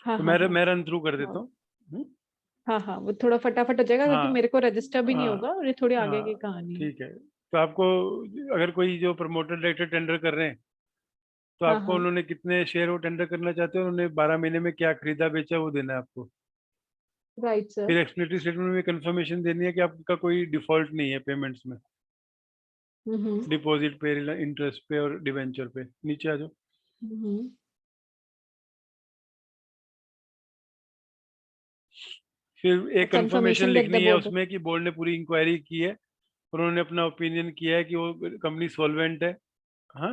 A: तो मैं रन थ्रू कर देता हूँ.
B: हाँ वो थोड़ा फटाफट हो जाएगा क्योंकि मेरे को रजिस्टर भी नहीं होगा और ये थोड़ी आगे की कहानी है.
A: ठीक है, तो आपको अगर कोई जो प्रमोटर डायरेक्टर टेंडर कर रहे हैं तो आपको उन्होंने कितने शेयर वो टेंडर करना चाहते हैं, उन्होंने 12 महीने में क्या खरीदा बेचा वो देना है आपको.
B: Right sir.
A: फिर एक्सप्लेनेटरी स्टेटमेंट में कंफर्मेशन देनी है कि आपका कोई डिफॉल्ट नहीं है पेमेंट्स में, डिपॉजिट पे, इंटरेस्ट पे और डिवेंचर पे. नीचे आ जाओ. फिर एक कंफर्मेशन लिखनी है उसमें कि बोर्ड ने पूरी इंक्वायरी की है और उन्होंने अपना ओपिनियन किया है कि वो कंपनी सॉल्वेंट है, हाँ,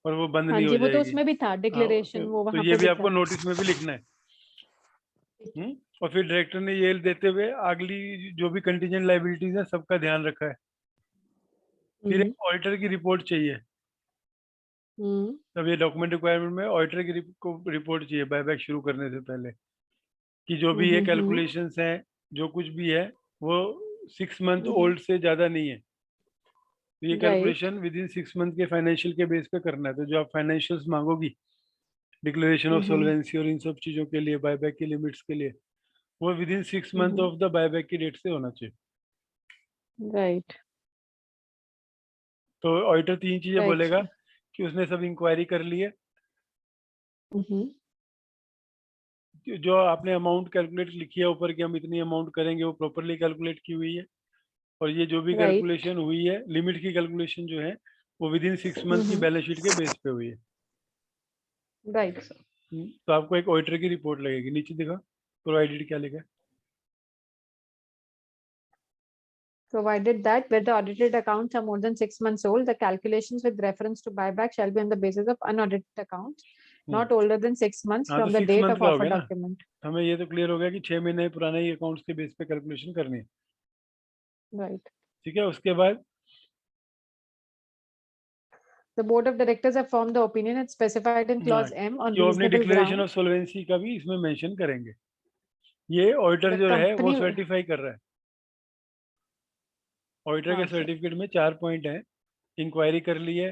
A: और वो बंद नहीं हो जाएगी.
B: तो उसमें भी था डिक्लेरेशन, वो वहां
A: पे तो ये भी आपको नोटिस में भी लिखना है. और फिर डायरेक्टर ने ये देते हुए अगली जो भी कंटीजेंट लायबिलिटीज है सबका ध्यान रखा है. फिर एक ऑडिटर की रिपोर्ट चाहिए. तब ये डॉक्यूमेंट रिक्वायरमेंट में ऑडिटर की रिपोर्ट चाहिए बायबैक शुरू करने से पहले कि जो भी ये
B: हम्म,
A: कैलकुलेशंस हैं, जो कुछ भी है, वो 6 मंथ
B: हम्म,
A: ओल्ड से ज्यादा नहीं है। तो ये
B: right.
A: Calculation within 6 month के फाइनेंशियल के बेस पे करना है। तो जो आप फाइनेंशियल्स मांगोगी डिक्लेरेशन ऑफ
B: हम्म,
A: सॉल्वेंसी और इन सब चीजों के लिए, बायबैक की लिमिट्स के लिए, वो with in 6 month
B: hmm,
A: of the buyback की डेट से होना चाहिए।
B: राइट,
A: तो ऑडिटर 3 चीजें
B: राइट
A: बोलेगा
B: सर।
A: कि उसने सब इंक्वायरी कर ली है,
B: हम्म,
A: जो आपने अमाउंट कैलकुलेट लिखी है ऊपर कि हम इतनी अमाउंट करेंगे, वो प्रॉपरली कैलकुलेट की हुई है, और ये जो भी
B: राइट,
A: कैलकुलेशन हुई है, लिमिट की कैलकुलेशन जो है, वो विद इन 6 मंथ की बैलेंस शीट के बेस पे हुई है।
B: Right sir.
A: तो आपको एक ऑडिटर की रिपोर्ट लगेगी, नीचे देखो प्रोवाइडेड क्या लिखा है।
B: Provided that where the audited accounts are more than 6 months old, the calculations with reference to buyback shall be on the basis of unaudited accounts
A: hmm,
B: not older than 6 months
A: हाँ, तो
B: from the
A: 6
B: date
A: month
B: of
A: का हो
B: offer
A: गया ना,
B: document.
A: हमें ये तो clear हो गया कि 6 महीने पुराने ही अकाउंट्स के बेस पे कैलकुलेशन करनी है।
B: Right.
A: ठीक है, उसके बाद
B: The board of directors have formed the opinion and specified in
A: हाँ,
B: clause M on
A: कि वो अपनी
B: reasonable
A: डिक्लेरेशन ऑफ
B: grounds.
A: सोल्वेंसी का भी इसमें मेंशन करेंगे। ये ऑडिटर
B: The
A: जो है वो
B: company,
A: सर्टिफाई कर रहा है। ऑडिटर के
B: हाँ सर,
A: सर्टिफिकेट में 4 पॉइंट हैं। इंक्वायरी कर ली है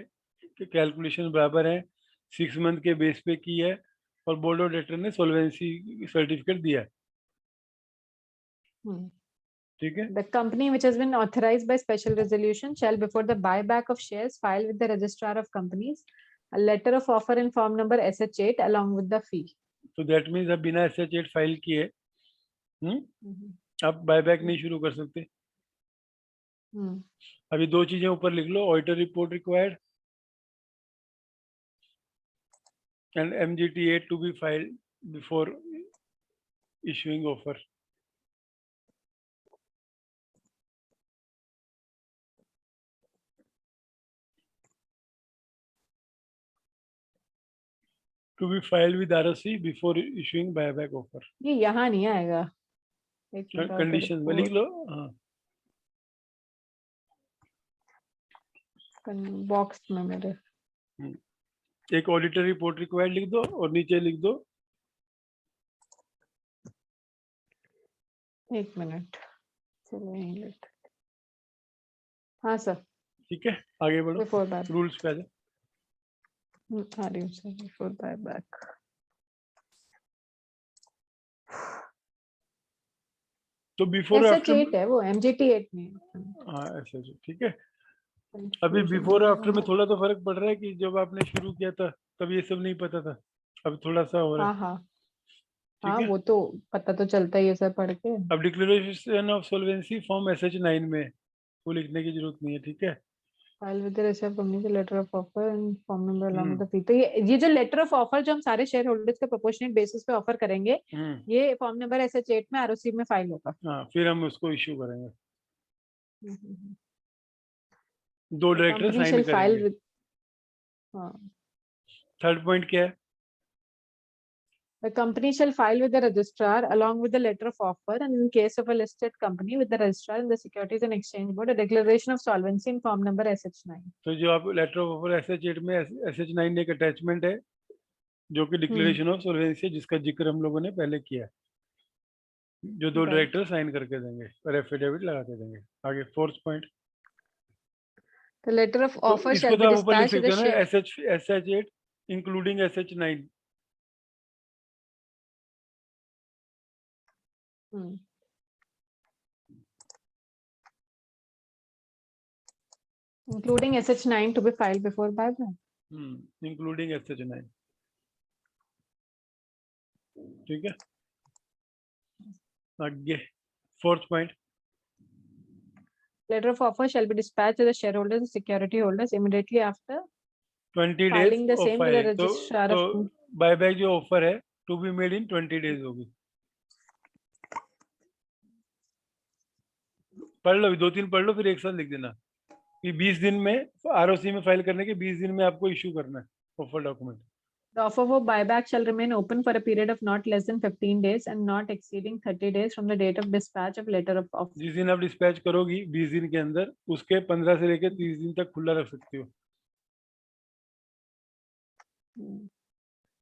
A: कि कैलकुलेशन बराबर है, 6 मंथ के बेस पे की है, और बोर्ड ऑफ डायरेक्टर ने सोल्वेंसी सर्टिफिकेट दिया है। ठीक है।
B: the company which has been authorized by special resolution shall before the buyback of shares file with the registrar of companies a letter of offer in form number SH8 along with the fee.
A: तो that means अब बिना SH8 file किए
B: हम्म,
A: आप buyback नहीं शुरू कर सकते।
B: हम्म,
A: अभी 2 चीजें ऊपर लिख लो, auditor report required and MGT8 to be filed before issuing offer. To be filed with ROC before issuing buyback offer.
B: ये यहाँ नहीं आएगा। एक मिनट, ऑर्डर
A: कंडीशन में लिख
B: रिपोर्ट
A: लो। हाँ,
B: बॉक्स में मेरे।
A: एक ऑडिटर रिपोर्ट रिक्वायर्ड लिख दो और नीचे लिख दो
B: एक मिनट, चलो यहीं लेते। हाँ सर,
A: ठीक है, आगे बढ़ो,
B: बिफोर बाय
A: रूल्स पे आ जाओ।
B: आ रही हूँ सर, बिफोर बाय बैक।
A: तो बिफोर आफ्टर,
B: SH8 है वो, MGT8 नहीं है।
A: हाँ ऐसे जो, ठीक है। अभी
B: Confusion
A: बिफोर
B: हो
A: आफ्टर
B: रहा
A: में
B: है।
A: थोड़ा तो फर्क पड़ रहा है कि जब आपने शुरू किया था तब ये सब नहीं पता था, अब थोड़ा सा हो रहा है।
B: हाँ हाँ
A: ठीक
B: हाँ,
A: है।
B: वो तो पता तो चलता ही है सर पढ़ के।
A: अब declaration of solvency form SH9 में वो लिखने की जरूरत नहीं है। ठीक है।
B: File with the receive company के letter of offer and form number along with
A: hmm
B: the fee. तो ये जो लेटर ऑफ ऑफर जो हम सारे शेयर होल्डर्स के प्रोपोर्शनेट बेसिस पे ऑफर करेंगे,
A: हम्म
B: ये फॉर्म नंबर SH8 में ROC में फाइल होगा।
A: हाँ, फिर हम उसको इशू करेंगे,
B: हम्म।
A: 2
B: the
A: director
B: company
A: sign
B: shall file
A: करेंगे।
B: विद, हाँ,
A: थर्ड पॉइंट क्या है?
B: the company shall file with the registrar along with the letter of offer and in case of a listed company with the registrar and the Securities and Exchange Board a declaration of solvency in form number SH9.
A: तो जो आप letter of offer SH8 में, SH9 एक attachment है जो कि declaration of solvency है, जिसका जिक्र हम लोगों ने पहले किया है, जो 2
B: राइट।
A: डायरेक्टर साइन करके देंगे और एफिडेविट लगा के देंगे। आगे fourth point,
B: The letter of
A: तो
B: offer
A: इसको
B: shall
A: तो
B: be
A: आप ऊपर लिख
B: dispatched to
A: सकते
B: the
A: हो ना,
B: share.
A: SH8 including SH9।
B: Hmm. Including SH9 to be filed before buyback.
A: Including SH9। ठीक है। आगे fourth point,
B: Letter of offer shall be dispatched to the shareholders and security holders immediately after
A: 20 days
B: filing the
A: of
B: same with the
A: filing.
B: registrar
A: तो
B: of.
A: Buyback जो offer है to be made in 20 days होगी। पढ़ लो, 2-3 पढ़ लो, फिर एक साथ लिख देना कि 20 दिन में, ROC में फाइल करने के 20 दिन में आपको इशू करना है offer document.
B: The offer for buyback shall remain open for a period of not less than 15 days and not exceeding 30 days from the date of dispatch of letter of offer.
A: जिस दिन आप dispatch करोगी 20 दिन के अंदर, उसके 15 से लेकर 30 दिन तक खुला रख सकती हो।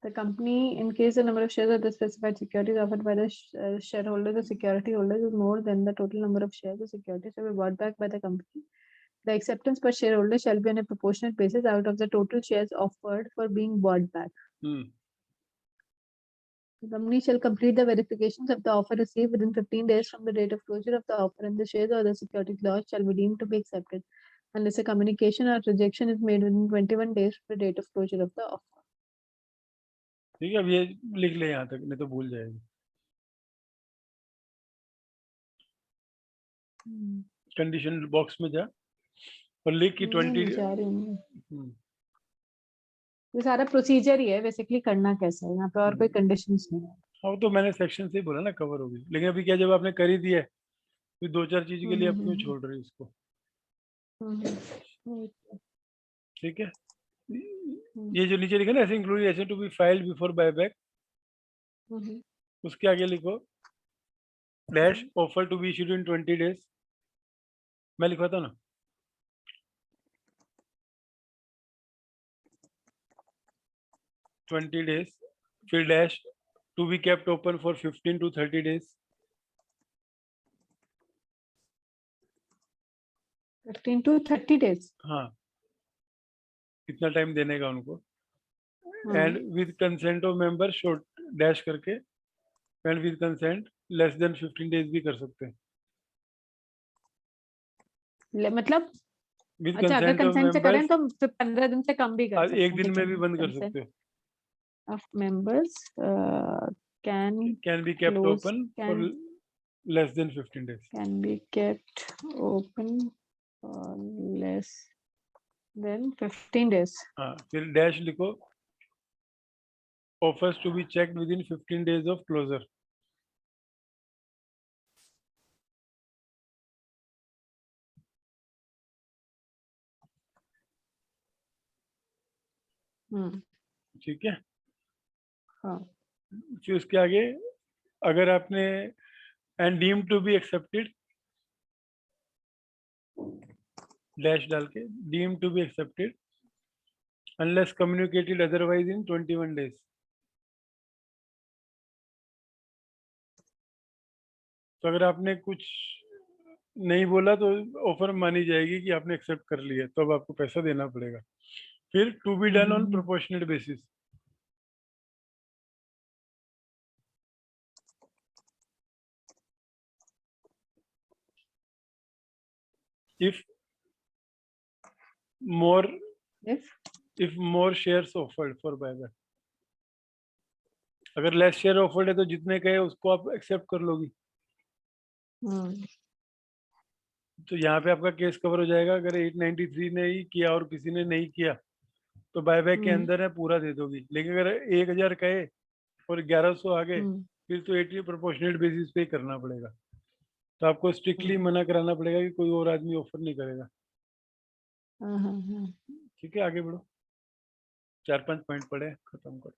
B: The company, in case the number of shares of the specified securities offered by the shareholder, the security holders is more than the total number of shares, the securities shall be bought back by the company. The acceptance per shareholder shall be on a proportionate basis out of the total shares offered for being bought back. The company shall complete the verifications of the offer received within 15 days from the date of closure of the offer, and the shares or the security clause shall be deemed to be accepted unless a communication or rejection is made within 21 days from the date of closure of the offer.
A: ठीक है, अब ये लिख ले यहाँ तक, नहीं तो भूल जाएगी. कंडीशन बॉक्स में जा और लिख कि 20.
B: जा रही हूँ. ये सारा प्रोसीजर ही है बेसिकली, करना कैसा है यहाँ पे, और कोई कंडीशंस नहीं है.
A: हाँ तो मैंने सेक्शन से ही बोला ना, कवर होगी. लेकिन अभी क्या, जब आपने कर ही दिया है फिर 2-4 चीज के लिए आप क्यों छोड़ रहे हो इसको? ठीक है, ये जो नीचे लिखा ना, ऐसे इंक्लूड ऐसे to be filed before buyback, उसके आगे लिखो dash offer to be issued in 20 days. मैं लिखवाता हूँ ना, ट्वेंटी डेज, फिर dash to be kept open for 15 to 30 days.
B: 15 to 30 days.
A: हाँ, कितना टाइम देने का उनको. And with consent of member short dash करके, and with consent less than 15 days भी कर सकते हैं.
B: मतलब
A: विद
B: अच्छा, अगर कंसेंट से करें तो 15 दिन से कम भी कर सकते हैं.
A: एक दिन में भी बंद कर सकते हो.
B: Of members
A: can be kept open for less than 15 days.
B: Can be kept open for less than 15 days.
A: हाँ, फिर डैश लिखो offers to be checked within 15 days of closure. ठीक है.
B: हाँ.
A: फिर उसके आगे अगर आपने and deemed to be accepted dash डाल के, deemed to be accepted unless communicated otherwise in 21 days. तो अगर आपने कुछ नहीं बोला तो ऑफर मानी जाएगी कि आपने एक्सेप्ट कर लिया, तो अब आपको पैसा देना पड़ेगा. फिर to be done on proportionate basis. if more shares offered for buyback. अगर लेस शेयर ऑफर्ड है तो जितने कहे उसको आप एक्सेप्ट कर लोगी. तो यहाँ पे आपका केस कवर हो जाएगा. अगर 893 ने ही किया और किसी ने नहीं किया तो बायबैक के अंदर है पूरा दे दोगी. लेकिन अगर 1000 कहे और 1100 आ गए फिर तो 80 प्रोपोर्शनेट बेसिस पे ही करना पड़ेगा. तो आपको स्ट्रिक्टली मना कराना पड़ेगा कि कोई और आदमी ऑफर नहीं करेगा. ठीक है, आगे बढ़ो. 4-5 पॉइंट पढ़े, खत्म करो.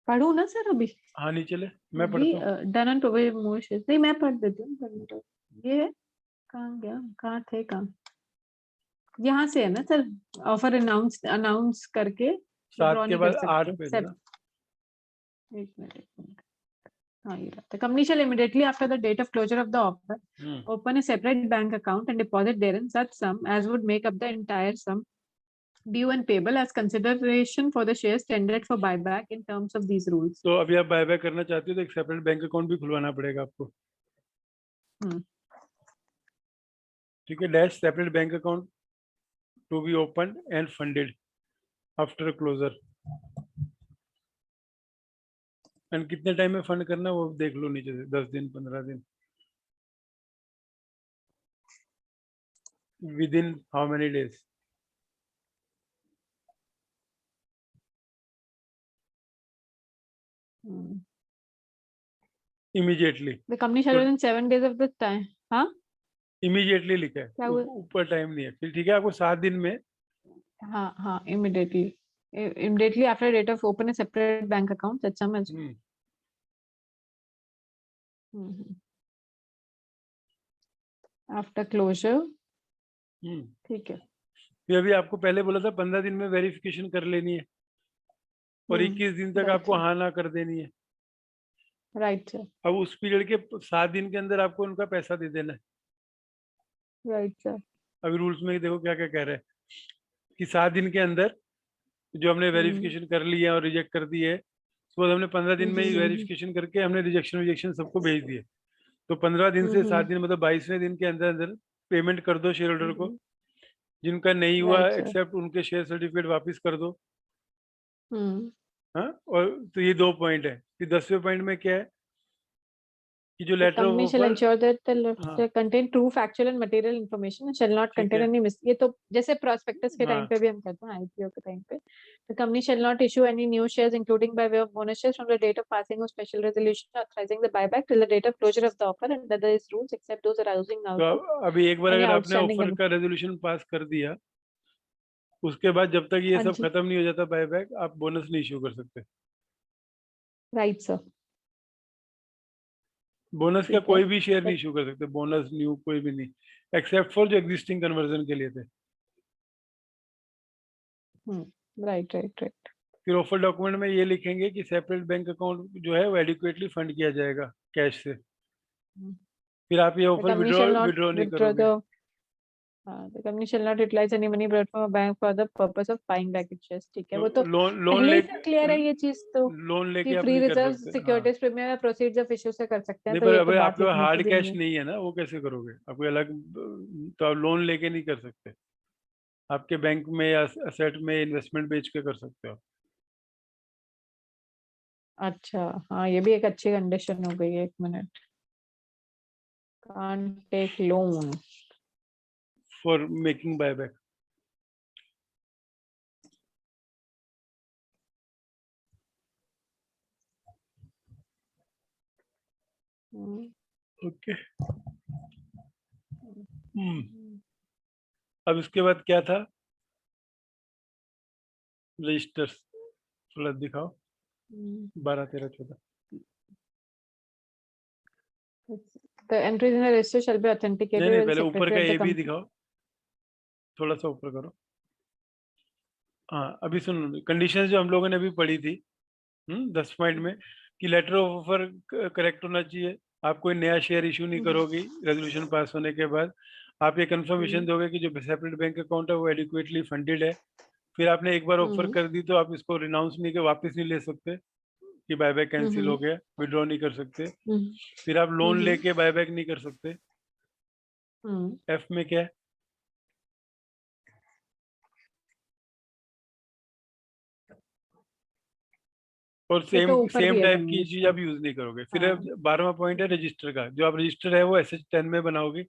B: पढ़ू ना सर अभी?
A: हाँ नहीं चले, मैं पढ़ता हूँ.
B: डन ऑन प्रमोशन नहीं, मैं पढ़ देती हूँ. ये कहाँ गया, कहाँ थे काम? यहाँ से है ना सर, ऑफर अनाउंस करके
A: 7 के बाद 8 पे ना.
B: एक मिनट. हाँ, ये रहा. The company shall immediately after the date of closure of the offer open a separate bank account and deposit therein such sum as would make up the entire sum due and payable as consideration for the shares tendered for buyback in terms of these rules.
A: तो अभी आप buyback करना चाहते हो तो एक separate bank account भी खुलवाना पड़ेगा आपको. ठीक है, dash separate bank account to be open and funded after closure. And कितने टाइम में फंड करना वो देख लो नीचे से, 10 दिन 15 दिन. With in how many days? Immediately.
B: The company shall within 7 days of the time. हाँ,
A: इमीडिएटली लिखा है, ऊपर टाइम नहीं है. फिर ठीक है, आपको 7 दिन में.
B: हाँ, immediately after date of open a separate bank account. अच्छा मैं आफ्टर क्लोजर. ठीक है.
A: फिर अभी आपको पहले बोला था 15 दिन में वेरिफिकेशन कर लेनी है. और 21 दिन तक
B: right,
A: आपको
B: sir.
A: हाँ ना कर देनी है।
B: Right, sir.
A: अब उस पीरियड के 7 दिन के अंदर आपको उनका पैसा दे देना है।
B: Right, sir.
A: अभी रूल्स में देखो क्या क्या कह रहे हैं कि 7 दिन के अंदर जो हमने वेरिफिकेशन कर ली है और रिजेक्ट कर दी है, सपोज हमने 15 दिन में ही वेरिफिकेशन करके हमने रिजेक्शन सबको भेज दिए, तो 15 दिन से 7 दिन मतलब 22वें दिन के अंदर अंदर पेमेंट कर दो शेयर होल्डर को। जिनका नहीं हुआ
B: Right, sir.
A: एक्सेप्ट उनके शेयर सर्टिफिकेट वापस कर दो।
B: Hmm.
A: हाँ, और तो ये 2 पॉइंट है। फिर 10वें पॉइंट में क्या है कि जो
B: The
A: letter of
B: company shall
A: offer,
B: ensure that the
A: हाँ
B: letter contain true, factual and material information and shall not
A: ठीक
B: contain
A: है,
B: any ये तो जैसे prospectus के टाइम
A: हाँ
B: पे भी हम करते हैं, IPO के टाइम पे the company shall not issue any new shares including by way of bonus shares from the date of passing of special resolution authorizing the buyback till the date of closure of the offer and under these rules except those arising
A: तो
B: out of
A: अभी एक बार
B: any
A: अगर आपने
B: outstanding
A: offer का resolution pass कर दिया, उसके बाद जब तक ये
B: हाँ
A: सब
B: जी,
A: खत्म नहीं हो जाता बायबैक, आप बोनस नहीं इश्यू कर सकते।
B: right sir,
A: बोनस का
B: ठीक है,
A: कोई भी शेयर नहीं
B: but
A: इशू कर सकते, बोनस न्यू कोई भी नहीं, एक्सेप्ट फॉर जो एग्जिस्टिंग कन्वर्जन के लिए थे।
B: right, right, right.
A: फिर ऑफर डॉक्यूमेंट में ये लिखेंगे कि सेपरेट बैंक अकाउंट जो है वो एडिक्वेटली फंड किया जाएगा कैश से।
B: Hmm.
A: फिर आप ये
B: The
A: offer
B: company shall not
A: withdraw नहीं
B: withdraw
A: करोगे।
B: the company shall not utilize any money brought from a bank for the purpose of buying back its shares. ठीक है, वो तो
A: लोन
B: पहले
A: ले
B: ही से क्लियर है ये चीज तो
A: लोन
B: कि
A: लेके आप
B: फ्री
A: नहीं कर
B: रिजर्व
A: सकते। हाँ
B: सिक्योरिटीज प्रीमियम या प्रोसीड्स ऑफ इश्यू से कर सकते हैं,
A: नहीं,
B: तो
A: पर
B: ये तो
A: अगर
B: बात
A: आपके पास
B: लिखने की
A: हार्ड
B: भी
A: कैश
B: नहीं है।
A: नहीं है ना, वो कैसे करोगे? आपको अलग, तो आप लोन लेके नहीं कर सकते, आपके बैंक में या असेट में इन्वेस्टमेंट बेच के कर सकते हो।
B: अच्छा, हाँ ये भी एक अच्छी कंडीशन हो गई है। एक मिनट, can't take loan.
A: For making buyback. Okay, अब इसके बाद क्या था? रजिस्टर्स थोड़ा दिखाओ, 12, 13, 14।
B: The entries in the register shall be authenticated
A: नहीं,
B: by the
A: पहले ऊपर
B: secretary
A: का
B: of the
A: ए भी
B: company.
A: दिखाओ, थोड़ा सा ऊपर करो। हाँ, अभी सुनो, कंडीशंस जो हम लोगों ने अभी पढ़ी थी 10 पॉइंट में, कि लेटर ऑफ ऑफर करेक्ट होना चाहिए, आप कोई नया शेयर इशू नहीं करोगी रेजोल्यूशन पास होने के बाद, आप ये कंफर्मेशन दोगे कि जो सेपरेट बैंक अकाउंट है वो एडिक्वेटली फंडेड है। फिर आपने एक बार ऑफर कर दी तो आप इसको रिनाउंस नहीं कर, वापस नहीं ले सकते कि बायबैक कैंसिल हो गया, विड्रॉ नहीं कर सकते। फिर आप लोन लेके बायबैक नहीं कर सकते। एफ में क्या है? और
B: ये
A: सेम
B: तो ऊपर
A: सेम
B: भी है
A: टाइप की चीज
B: कंडीशन।
A: आप यूज नहीं करोगे। फिर
B: हाँ।
A: 12वां पॉइंट है रजिस्टर का, जो आप रजिस्टर है वो SH10 में बनाओगे,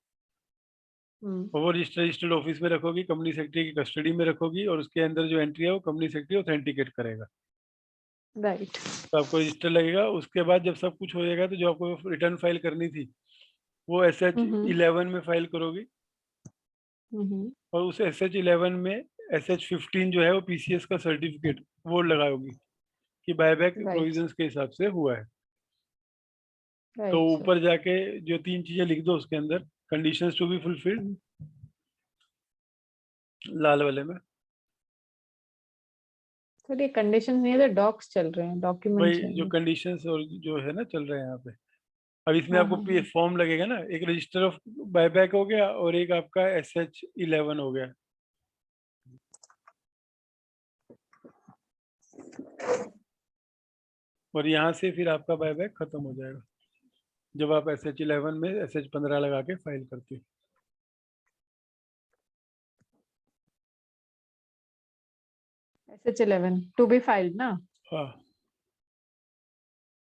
A: और वो रजिस्टर्ड ऑफिस में रखोगी, कंपनी सेक्रेटरी की कस्टडी में रखोगी, और उसके अंदर जो एंट्री है वो कंपनी सेक्रेटरी ऑथेंटिकेट करेगा।
B: राइट।
A: तो आपको रजिस्टर लगेगा। उसके बाद जब सब कुछ हो जाएगा तो जो आपको रिटर्न फाइल करनी थी वो SH11 में फाइल करोगी, और उस SH11 में SH15 जो है वो PCS का सर्टिफिकेट वो लगाओगी कि बायबैक
B: राइट।
A: प्रोविजंस के हिसाब से हुआ है। तो
B: राइट सर।
A: ऊपर जाके जो 3 चीजें लिख दो उसके अंदर, कंडीशंस टू बी फुलफिल्ड, लाल वाले में।
B: सर ये कंडीशन नहीं है, तो डॉक्स चल रहे हैं, डॉक्यूमेंट्स
A: भाई
B: हैं
A: जो
B: ये।
A: कंडीशंस और जो है ना चल रहे हैं यहाँ पे, अब इसमें
B: हाँ
A: आपको
B: हाँ हाँ।
A: फॉर्म लगेगा ना, एक रजिस्टर ऑफ बायबैक हो गया और एक आपका SH11 हो गया। और यहाँ से फिर आपका बायबैक खत्म हो जाएगा जब आप SH11 में SH15 लगा के फाइल करते हो।
B: SH11 टू बी फाइल्ड ना,
A: हाँ,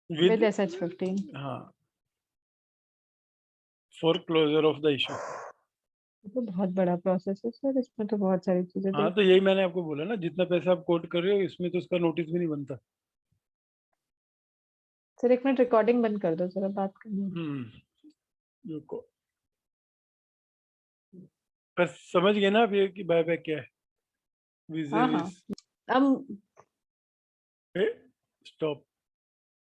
B: विद
A: विद,
B: SH15।
A: हाँ, for closure of the issue.
B: तो बहुत बड़ा प्रोसेस है सर, इसमें तो बहुत सारी चीजें
A: हाँ, तो यही मैंने आपको बोला ना, जितना पैसा आप कोट कर रहे हो इसमें तो उसका नोटिस भी नहीं बनता।
B: सर एक मिनट रिकॉर्डिंग बंद कर दो, जरा बात करनी है।
A: रुको, पर समझ गए ना आप ये कि बायबैक क्या है?
B: हाँ हाँ।
A: विजिबिलिटी।
B: अब
A: स्टॉप।